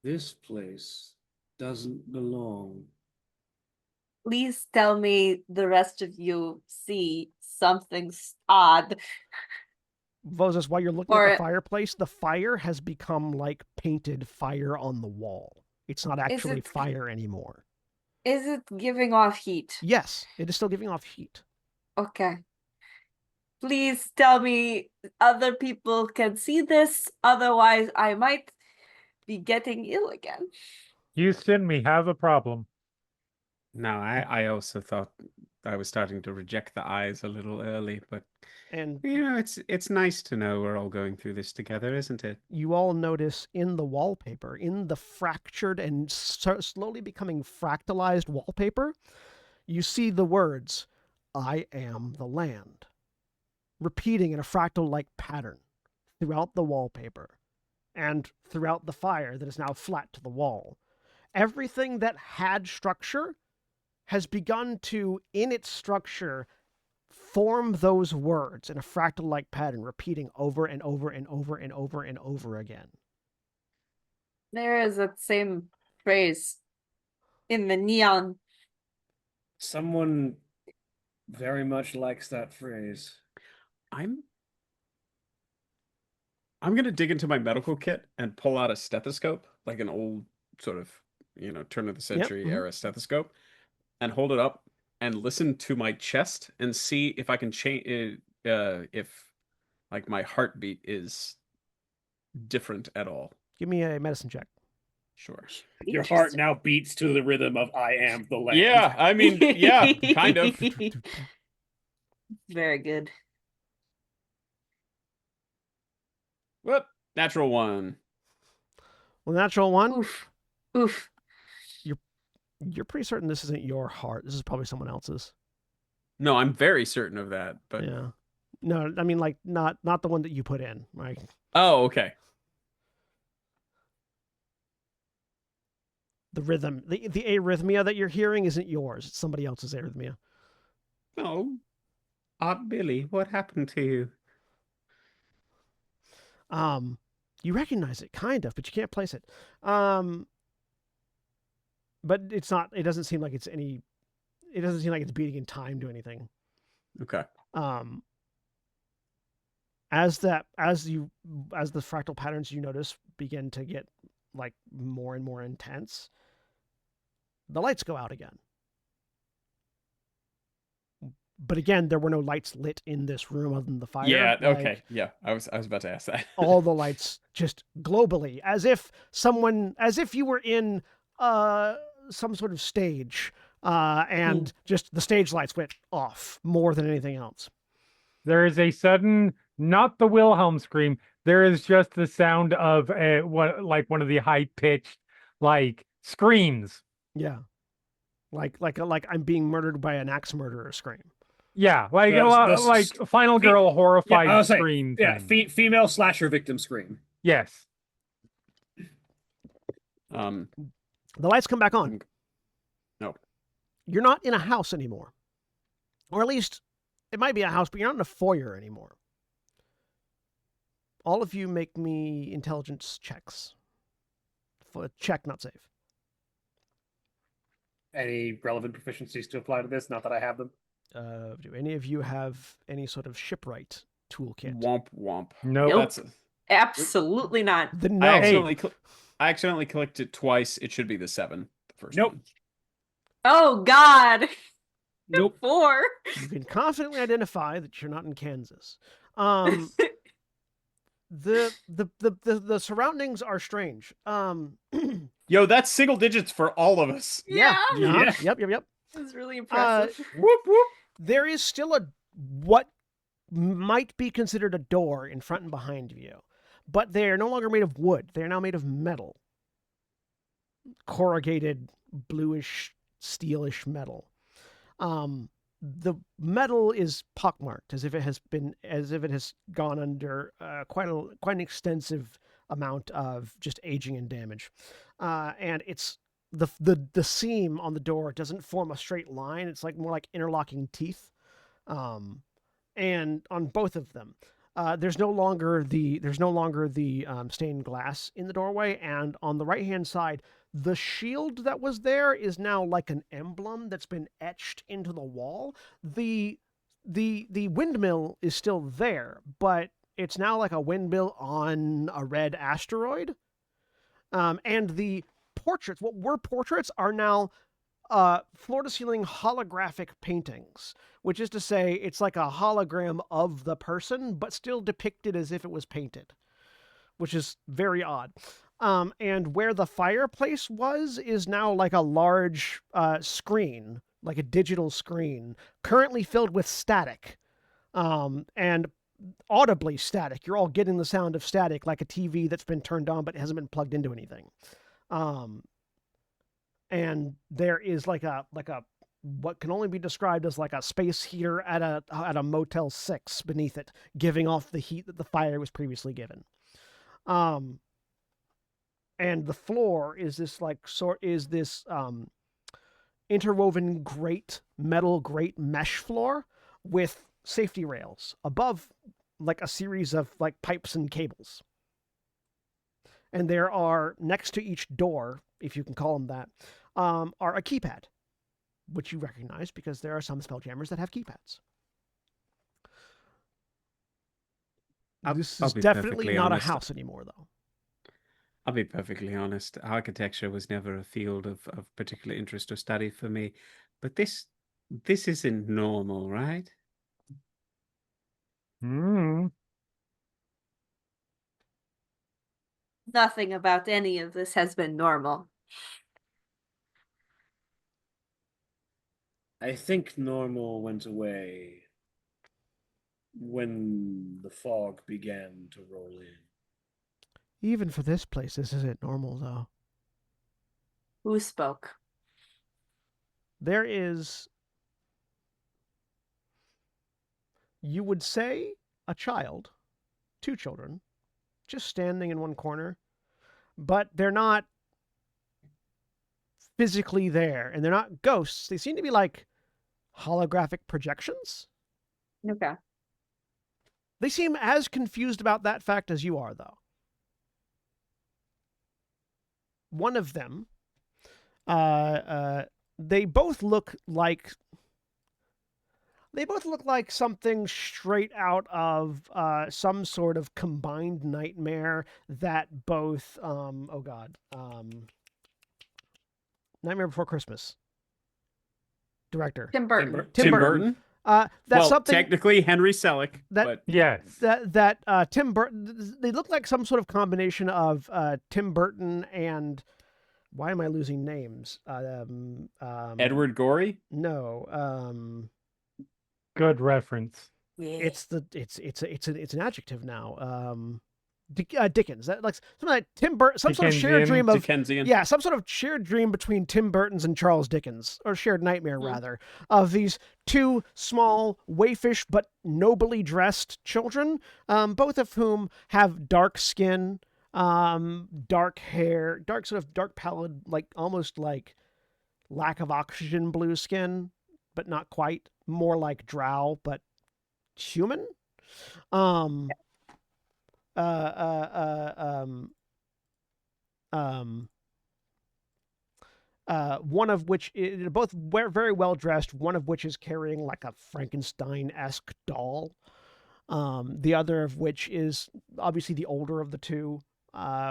This place doesn't belong. Please tell me the rest of you see something odd. Vozos, while you're looking at the fireplace, the fire has become like painted fire on the wall. It's not actually fire anymore. Is it giving off heat? Yes, it is still giving off heat. Okay. Please tell me other people can see this, otherwise I might be getting ill again. Houston, we have a problem. No, I also thought I was starting to reject the eyes a little early, but and it's nice to know we're all going through this together, isn't it? You all notice in the wallpaper, in the fractured and slowly becoming fractalized wallpaper, you see the words, "I am the land," repeating in a fractal-like pattern throughout the wallpaper. and throughout the fire that is now flat to the wall. Everything that had structure has begun to, in its structure, form those words in a fractal-like pattern, repeating over and over and over and over and over again. There is that same phrase in the neon. Someone very much likes that phrase. I'm gonna dig into my medical kit and pull out a stethoscope, like an old sort of, turn of the century era stethoscope, and hold it up and listen to my chest and see if I can change if like my heartbeat is different at all. Give me a medicine check. Sure. Your heart now beats to the rhythm of "I am the land." Yeah, I mean, yeah, kind of. Very good. Whoop, natural one. Well, natural one. Oof. Oof. You're pretty certain this isn't your heart. This is probably someone else's. No, I'm very certain of that, but Yeah. No, I mean like not the one that you put in, right? oh, okay. The rhythm, the arrhythmia that you're hearing isn't yours. It's somebody else's arrhythmia. No. Aunt Billy, what happened to you? You recognize it kind of, but you can't place it. But it's not. It doesn't seem like it's any. It doesn't seem like it's beating in time to anything. Okay. As the fractal patterns you notice begin to get like more and more intense, the lights go out again. But again, there were no lights lit in this room other than the fire. Yeah, okay. Like, Yeah, I was about to ask that. all the lights just globally, as if you were in some sort of stage, and just the stage lights went off more than anything else. There is a sudden, not the Wilhelm scream. There is just the sound of one of the high pitched screams. Yeah, like I'm being murdered by an axe murderer scream. Yeah, like a lot, like Final Girl horrified scream. Yeah, female slasher victim scream. Yes. The lights come back on. No. You're not in a house anymore. Or at least, it might be a house, but you're not in a foyer anymore. All of you make me intelligence checks. Check, not save. Any relevant proficiencies to apply to this? Not that I have them. Do any of you have any sort of shipwright toolkit? Womp womp. Nope. Absolutely not. The no. I accidentally clicked it twice. It should be the 7. The first Nope. one. Oh God. Nope. 4. You can confidently identify that you're not in Kansas. The surroundings are strange. Yo, that's single digits for all of us. Yeah. Yep. It's really impressive. Whoop whoop. There is still what might be considered a door in front and behind you, but they are no longer made of wood. They are now made of metal, corrugated, bluish, steelish metal. The metal is pockmarked, as if it has gone under quite an extensive amount of just aging and damage, and it's the seam on the door doesn't form a straight line. It's like more like interlocking teeth, and on both of them, there's no longer the stained glass in the doorway, and on the right hand side, the shield that was there is now like an emblem that's been etched into the wall. The windmill is still there, but it's now like a windmill on a red asteroid. And the portraits, what were portraits, are now floor-to-ceiling holographic paintings, which is to say it's like a hologram of the person, but still depicted as if it was painted, which is very odd. And where the fireplace was is now like a large screen, like a digital screen, currently filled with static, and audibly static. You're all getting the sound of static, like a TV that's been turned on but hasn't been plugged into anything. And there is like a what can only be described as like a space heater at a Motel 6 beneath it, giving off the heat that the fire was previously given. and the floor is this interwoven metal grate mesh floor with safety rails above, like a series of like pipes and cables. And there are, next to each door, if you can call them that, are a keypad, which you recognize because there are some spelljammers that have keypads. This I'll is be definitely perfectly not honest. a house anymore, though. I'll be perfectly honest. Architecture was never a field of particular interest or study for me. But this isn't normal, right? Hmm. Nothing about any of this has been normal. I think normal went away when the fog began to roll in. Even for this place, this isn't normal, though. Who spoke? There is, you would say, a child, 2 children, just standing in one corner, but they're not physically there, and they're not ghosts. They seem to be like holographic projections. Okay. They seem as confused about that fact as you are, though. One of them, they both look like something straight out of some sort of combined nightmare that both Nightmare Before Christmas director Tim Burton. Tim Burton. That's well, something technically Henry Selick, but Yes. that Tim Burton. They look like some sort of combination of Tim Burton and, why am I losing names? Edward Gorey? No. Good reference. Yeah. It's an adjective now. Dickens. That, like something like Tim Burton, some sort of shared Dickensian. dream of Dickensian. yeah, some sort of shared dream between Tim Burton's and Charles Dickens, or shared nightmare rather, of these 2 small, waifish but nobly dressed children, both of whom have dark skin, dark hair, dark pallid, like almost like lack of oxygen blue skin, but not quite, more like drow, but human. Um, uh, uh, uh, um, one of which is both very well dressed. One of which is carrying like a Frankenstein-esque doll. The other of which is obviously the older of the 2,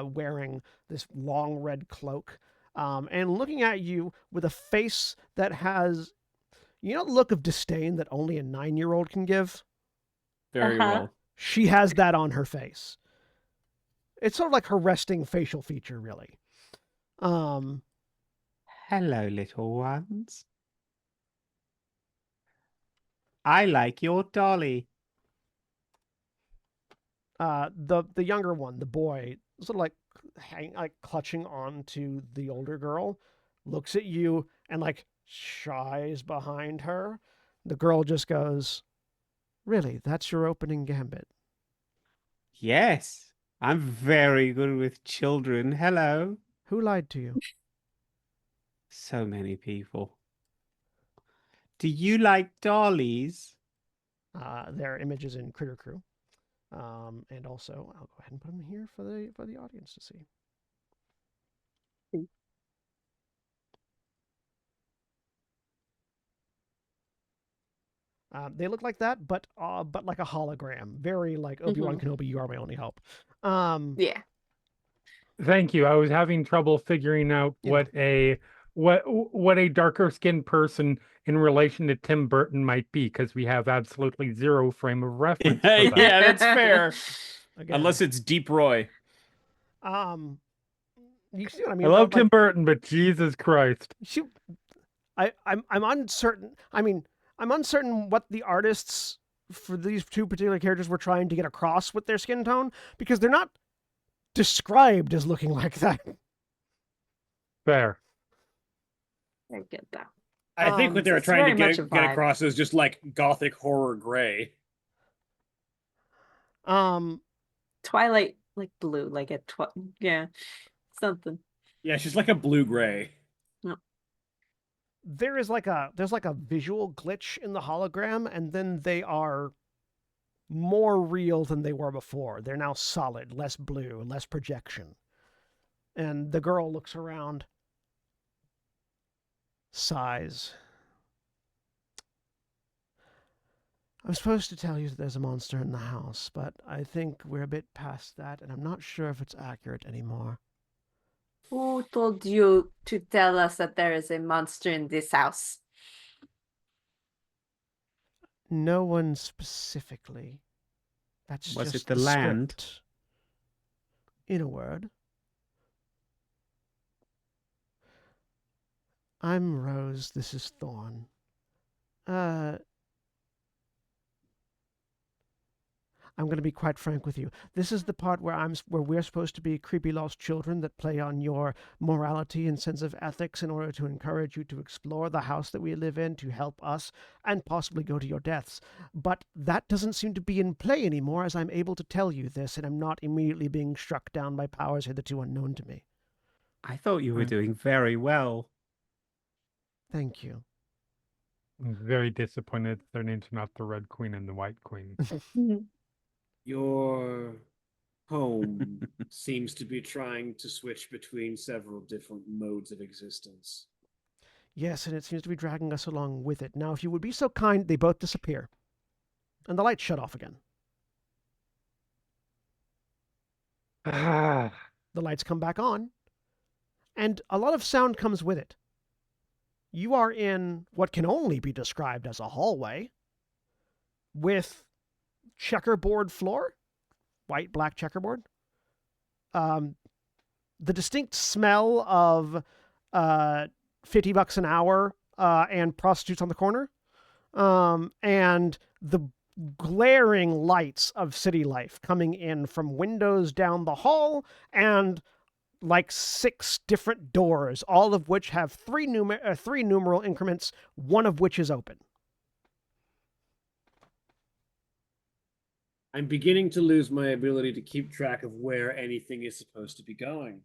wearing this long red cloak, and looking at you with a face that has, the look of disdain that only a 9-year-old can give. Very well. She has that on her face. It's sort of like her resting facial feature, really. Hello, little ones. I like your dolly. The younger one, the boy, sort of like clutching on to the older girl, looks at you and like shies behind her. The girl just goes, "Really, that's your opening gambit?" Yes, I'm very good with children. Hello. Who lied to you? So many people. Do you like dollies? There are images in Critter Crew, and also I'll go ahead and put them here for the audience to see. They look like that, but like a hologram, very like Obi-Wan Kenobi. You are my only hope. Yeah. Thank you. I was having trouble figuring out what a darker skinned person in relation to Tim Burton might be, because we have absolutely zero frame of reference. For that. Yeah, that's fair. Again, Unless it's Deep Roy. you see what I mean? I love But, like, Tim Burton, but Jesus Christ. I'm uncertain. I mean, I'm uncertain what the artists for these 2 particular characters were trying to get across with their skin tone, because they're not described as looking like that. Fair. I get that. I think what they were it's trying to very much a get vibe. across is just like gothic horror gray. Um, Twilight, like blue, like a yeah. It's something. Yeah, she's like a blue-gray. There's like a visual glitch in the hologram, and then they are more real than they were before. They're now solid, less blue, less projection. And the girl looks around, sighs. I'm supposed to tell you that there's a monster in the house, but I think we're a bit past that, and I'm not sure if it's accurate anymore. Who told you to tell us that there is a monster in this house? No one specifically. That's Was just it the land? script. In a word. I'm Rose, this is Thorn. I'm going to be quite frank with you. This is the part where we're supposed to be creepy lost children that play on your morality and sense of ethics in order to encourage you to explore the house that we live in, to help us, and possibly go to your deaths. But that doesn't seem to be in play anymore, as I'm able to tell you this, and I'm not immediately being struck down by powers hitherto unknown to me. I thought you were Right. doing very well. Thank you. I'm very disappointed their names are not the Red Queen and the White Queen. Your home seems to be trying to switch between several different modes of existence. Yes, and it seems to be dragging us along with it. Now, if you would be so kind, they both disappear. And the lights shut off again. Ah, The lights come back on. And a lot of sound comes with it. You are in what can only be described as a hallway with checkerboard floor, white, black checkerboard. The distinct smell of $50 an hour and prostitutes on the corner, and the glaring lights of city life coming in from windows down the hall and like 6 different doors, all of which have three numeral increments, one of which is open. I'm beginning to lose my ability to keep track of where anything is supposed to be going.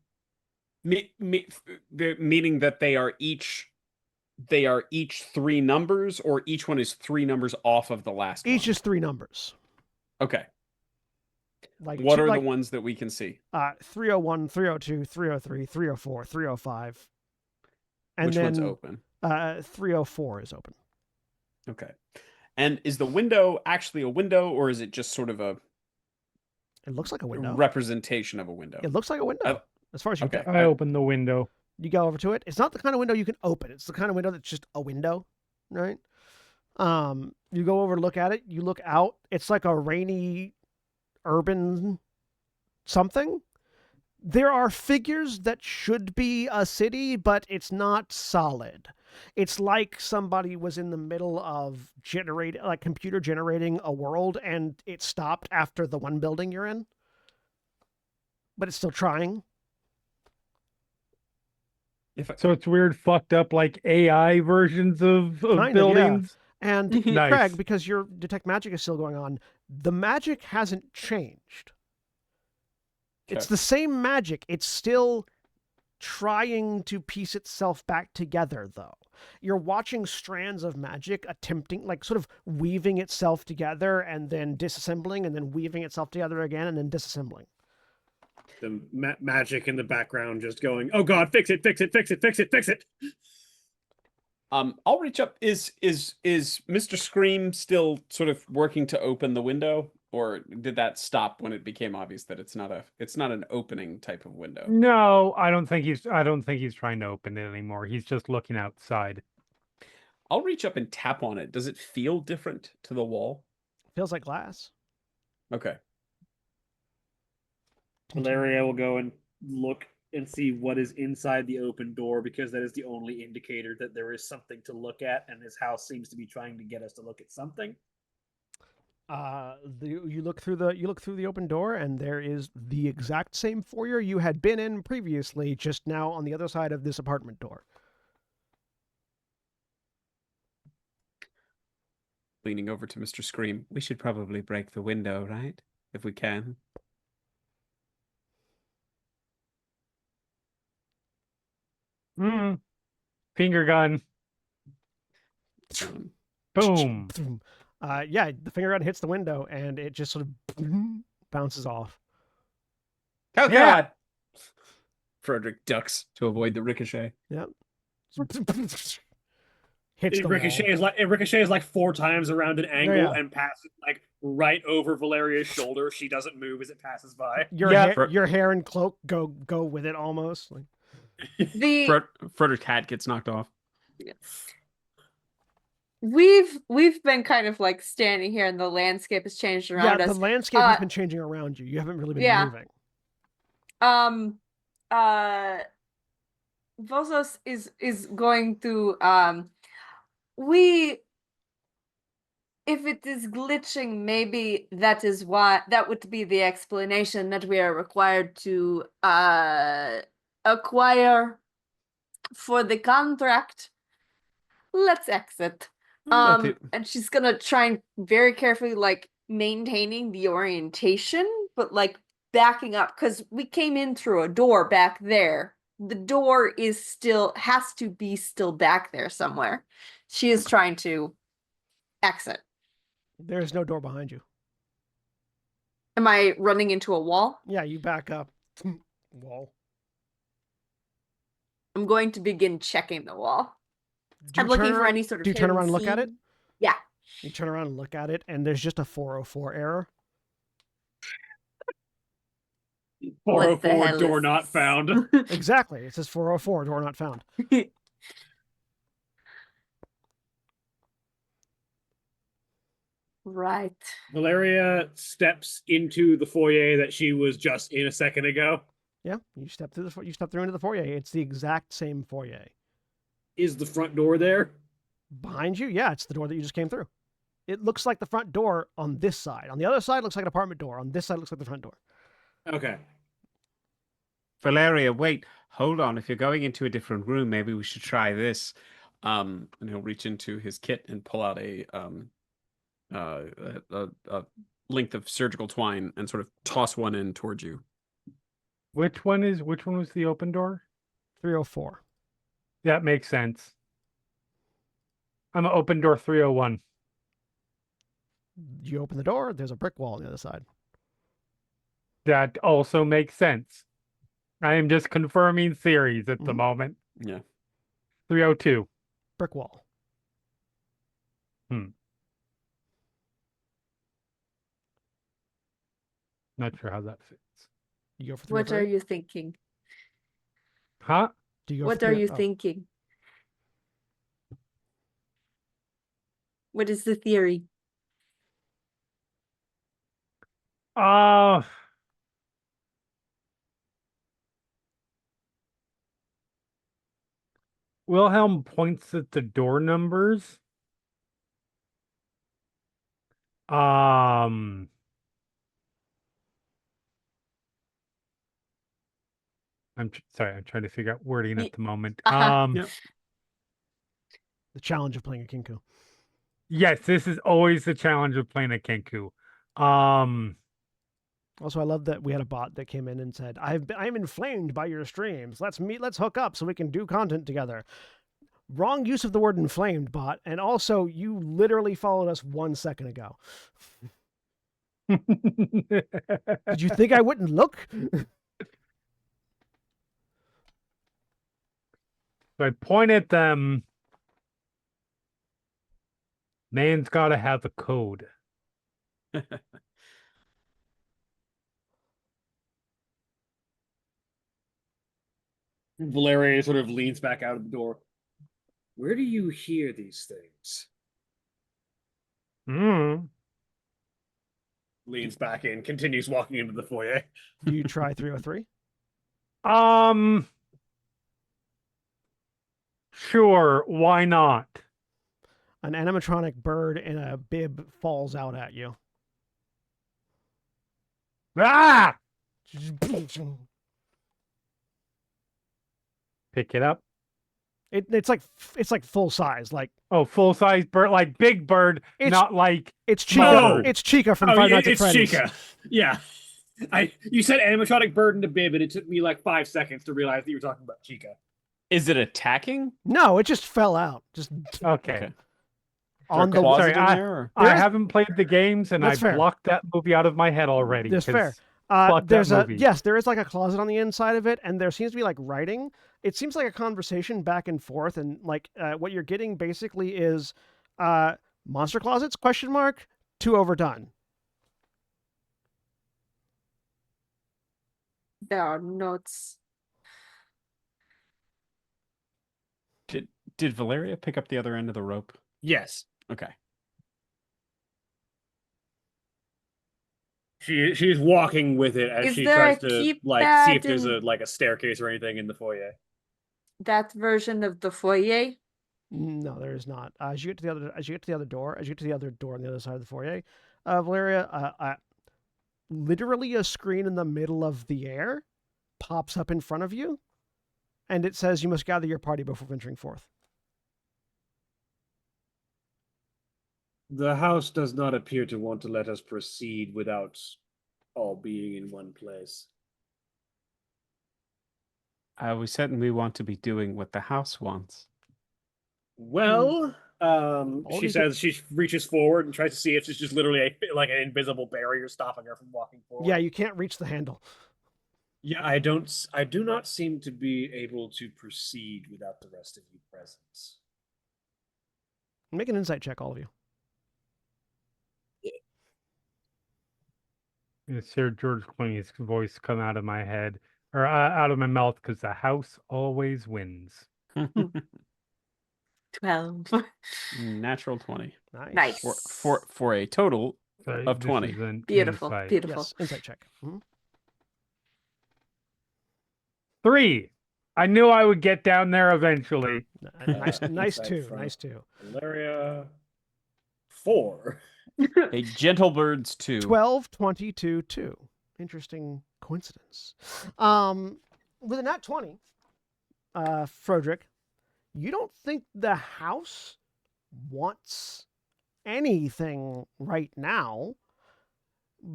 Meaning that they are each 3 numbers, or each one is 3 numbers off of the last one? Each is 3 numbers. Okay. Like What two, are like, the ones that we can see? 301, 302, 303, 304, 305. And Which then one's open? 304 is open. Okay. And is the window actually a window, or is it just sort of a It looks like a window. representation of a window? It looks like a window, as far as you can okay. tell. I opened the window. You go over to it. It's not the kind of window you can open. It's the kind of window that's just a window, right? You go over to look at it. You look out. It's like a rainy urban something. There are figures that should be a city, but it's not solid. It's like somebody was in the middle of computer generating a world, and it stopped after the one building you're in, but it's still trying. So it's weird, fucked up like AI versions of Kind of, yeah. buildings. And Nice. Craig, because your detect magic is still going on, the magic hasn't changed. It's Okay. the same magic. It's still trying to piece itself back together, though. You're watching strands of magic attempting, like, sort of weaving itself together and then disassembling and then weaving itself together again and then disassembling. The magic in the background just going, oh god, fix it, fix it, fix it, fix it, fix it. I'll reach up. Is Mr. Scream still sort of working to open the window, or did that stop when it became obvious that it's not an opening type of window? No, I don't think he's trying to open it anymore. He's just looking outside. I'll reach up and tap on it. Does it feel different to the wall? Feels like glass. Okay. Valeria will go and look and see what is inside the open door, because that is the only indicator that there is something to look at, and this house seems to be trying to get us to look at something. You look through the open door, and there is the exact same foyer you had been in previously, just now on the other side of this apartment door. Leaning over to Mr. Scream, we should probably break the window, right? If we can. Finger gun. Um, Boom. Yeah, the finger gun hits the window and it just sort of bounces off. oh Yeah. God! Frederick ducks to avoid the ricochet. Yep. Hits the wall. It ricochets like 4 times around an angle yeah. and passes like right over Valeria's shoulder. She doesn't move as it passes by. Yeah. Your hair and cloak go with it almost. Like, The Frederick's hat gets knocked off. we've been kind of like standing here, and the landscape has changed around yeah, us. the landscape has been changing around you. You haven't really been yeah. moving. Vosos is going to we if it is glitching, maybe that is why that would be the explanation that we are required to acquire for the contract. Let's exit. Okay. And she's gonna try and very carefully like maintaining the orientation, but like backing up because we came in through a door back there. The door has to be still back there somewhere. She is trying to exit. There's no door behind you. Am I running into a wall? Yeah, you back up. Wall. I'm going to begin checking the wall. Do you I'm looking turn for around- any sort of. Do you turn hidden around and look at it? scene. Yeah. You turn around and look at it, and there's just a 404 error. 404 hell door is not this? found. Exactly. It says 404, door not found. Right. Valeria steps into the foyer that she was just in a second ago. Yeah, you step through into the foyer. It's the exact same foyer. Is the front door there? Behind you, yeah, it's the door that you just came through. It looks like the front door on this side. On the other side, it looks like an apartment door. On this side, it looks like the front door. Okay. Valeria, wait, hold on. If you're going into a different room, maybe we should try this. And he'll reach into his kit and pull out a length of surgical twine and sort of toss one in towards you. Which one was the open door? 304. That makes sense. I'm an open door 301. You open the door, there's a brick wall on the other side. That also makes sense. I am just confirming theories at the moment. Yeah. 302. Brick wall. Not sure how that fits. You go for What are 303? you thinking? Huh? Do you go What for are you 3- oh. thinking? What is the theory? Wilhelm points at the door numbers. Sorry, I'm trying to figure out wording at the moment. Yep. The challenge of playing a Kinku. Yes, this is always the challenge of playing a Kenku. Also, I love that we had a bot that came in and said, I'm inflamed by your streams. Let's hook up so we can do content together. Wrong use of the word inflamed, bot. And also, you literally followed us 1 second ago. Did you think I wouldn't look? So I point at them. Man's got to have a code. Valeria sort of leans back out of the door. Where do you hear these things? Leans back in, continues walking into the foyer. Do you try 303? Sure, why not? An animatronic bird in a bib falls out at you. Ah! Pick it up. It's like full size. Like, Oh, full size bird, like big bird, It's- not like it's Chica. No. It's Chica from Oh, Five yeah, Nights at it's Freddy's. Chica. Yeah. You said animatronic bird in a bib, and it took me like 5 seconds to realize that you were talking about Chica. Is it attacking? No, it just fell out. Just Okay. Okay. on the closet Sorry, in there? Or? I is- haven't played the games, and I That's fair. blocked that movie out of my head already. That's fair. 'cause fuck There's that a movie. yes, there is like a closet on the inside of it, and there seems to be like writing. It seems like a conversation back and forth, and like what you're getting basically is monster closets question mark too overdone. There are notes. Did Valeria pick up the other end of the rope? Yes. Okay. She's walking with it as Is she there tries a to see keypad if there's in- a staircase or anything in the foyer. That version of the foyer. No, there is not. As you get to the other door on the other side of the foyer, Valeria, literally a screen in the middle of the air pops up in front of you, and it says you must gather your party before venturing forth. The house does not appear to want to let us proceed without all being in one place. We certainly want to be doing what the house wants. Well, All she these- says she reaches forward and tries to see if it's just literally like an invisible barrier stopping her from walking forward. Yeah, you can't reach the handle. Yeah, I do not seem to be able to proceed without the rest of you present. Make an insight check, all of you. It's Sir George Clooney's voice come out of my head or out of my mouth because the house always wins. 12. Natural 20. Nice. For a total So of this 20. is an Beautiful. insight. Beautiful. Yes, insight check. Mhm. 3. I knew I would get down there eventually. Nice, nice Insight two, from- nice two. Valeria 4. A gentle bird's 2. 12, 22, 2. Interesting coincidence. With a nat 20, Froderick, you don't think the house wants anything right now.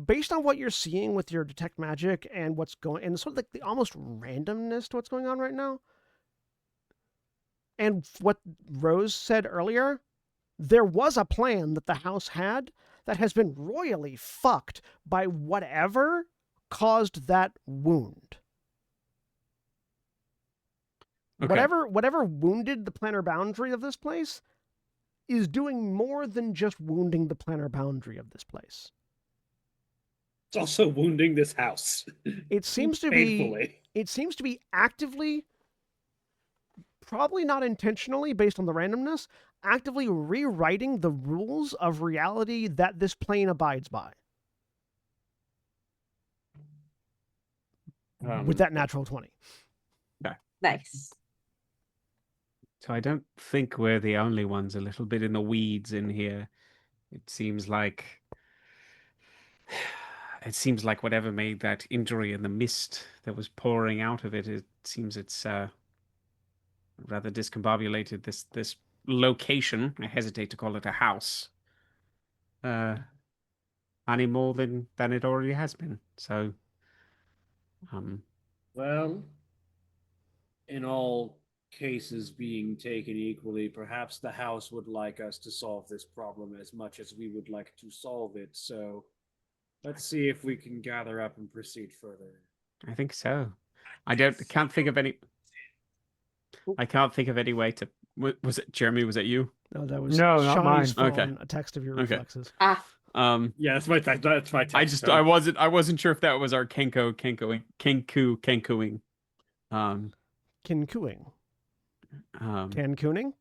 Based on what you're seeing with your detect magic and what's going, and sort of like the almost randomness to what's going on right now, and what Rose said earlier, there was a plan that the house had that has been royally fucked by whatever caused that wound. Okay. Whatever wounded the planar boundary of this place is doing more than just wounding the planar boundary of this place. It's also wounding this house. It seems to be painfully. actively, probably not intentionally based on the randomness, actively rewriting the rules of reality that this plane abides by. With that natural 20. Nice. So I don't think we're the only ones a little bit in the weeds in here. It seems like whatever made that injury and the mist that was pouring out of it, it seems it's rather discombobulated this location. I hesitate to call it a house. Any more than it already has been. So Well, in all cases being taken equally, perhaps the house would like us to solve this problem as much as we would like to solve it. So let's see if we can gather up and proceed further. I think so. Can't think of any. I can't think of any way to. Was it Jeremy? Was it you? No, that was No, not Shawnee's mine. phone, Okay. a text of your Okay. reflexes. Yeah, that's my text. I wasn't sure if that was our Kenkuing. Kinkooing. Um, Cancooning?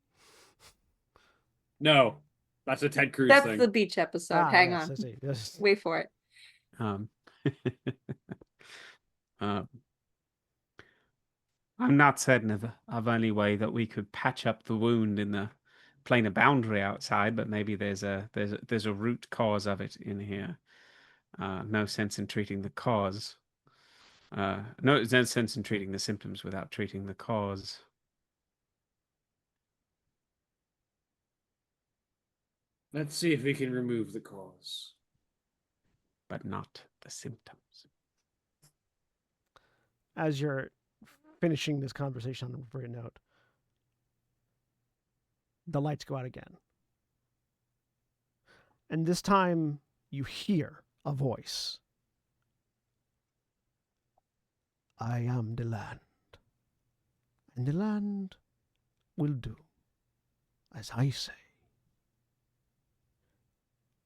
No, that's a Ted Cruz That's thing. the beach episode. Hang yes, on. I see. Yes. Wait for it. um, I'm not certain of any way that we could patch up the wound in the planar boundary outside, but maybe there's a root cause of it in here. No sense in treating the cause. No sense in treating the symptoms without treating the cause. Let's see if we can remove the cause. But not the symptoms. As you're finishing this conversation on a appropriate note, the lights go out again. And this time you hear a voice. I am the land, and the land will do as I say.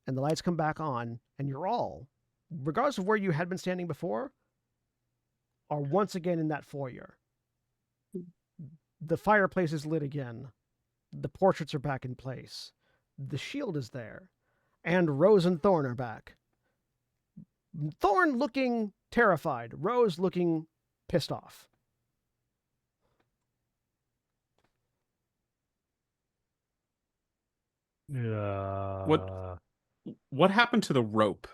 And the lights come back on, and you're all, regardless of where you had been standing before, are once again in that foyer. The fireplace is lit again. The portraits are back in place. The shield is there. And Rose and Thorn are back. Thorn looking terrified. Rose looking pissed off. Yeah. What happened to the rope?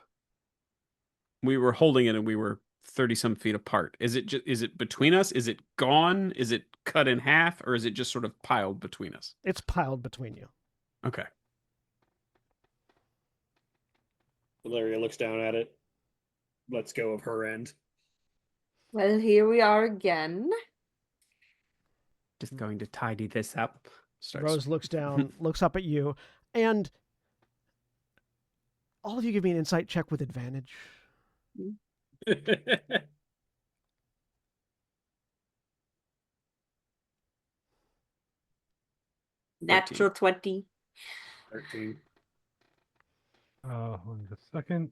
We were holding it and we were 30 some feet apart. Is it between us? Is it gone? Is it cut in half, or is it just sort of piled between us? It's piled between you. Okay. Valeria looks down at it. Lets go of her end. Well, here we are again. Just going to tidy this up. Rose looks down, looks up at you, and all of you give me an insight check with advantage. Natural 20. 13. Hold on just a second.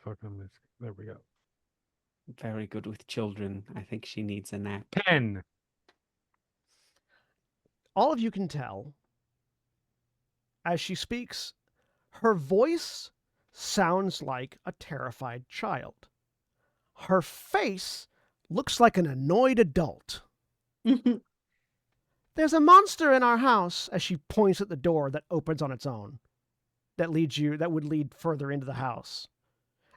Fuck on this. There we go. Very good with children. I think she needs a nap. 10. All of you can tell, as she speaks, her voice sounds like a terrified child. Her face looks like an annoyed adult. There's a monster in our house, as she points at the door that opens on its own, that would lead further into the house.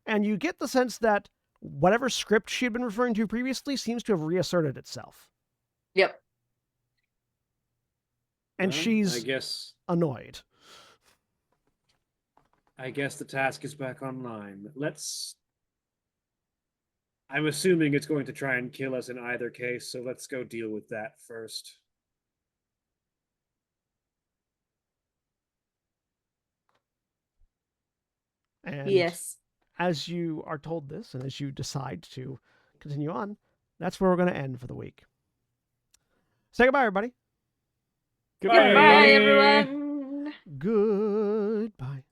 And you get the sense that whatever script she had been referring to previously seems to have reasserted itself. Yep. And Well, she's annoyed. I guess the task is back online. I'm assuming it's going to try and kill us in either case, so let's go deal with that first. And Yes. as you are told this, and as you decide to continue on, that's where we're going to end for the week. Say goodbye, everybody. Goodbye, everyone. Goodbye.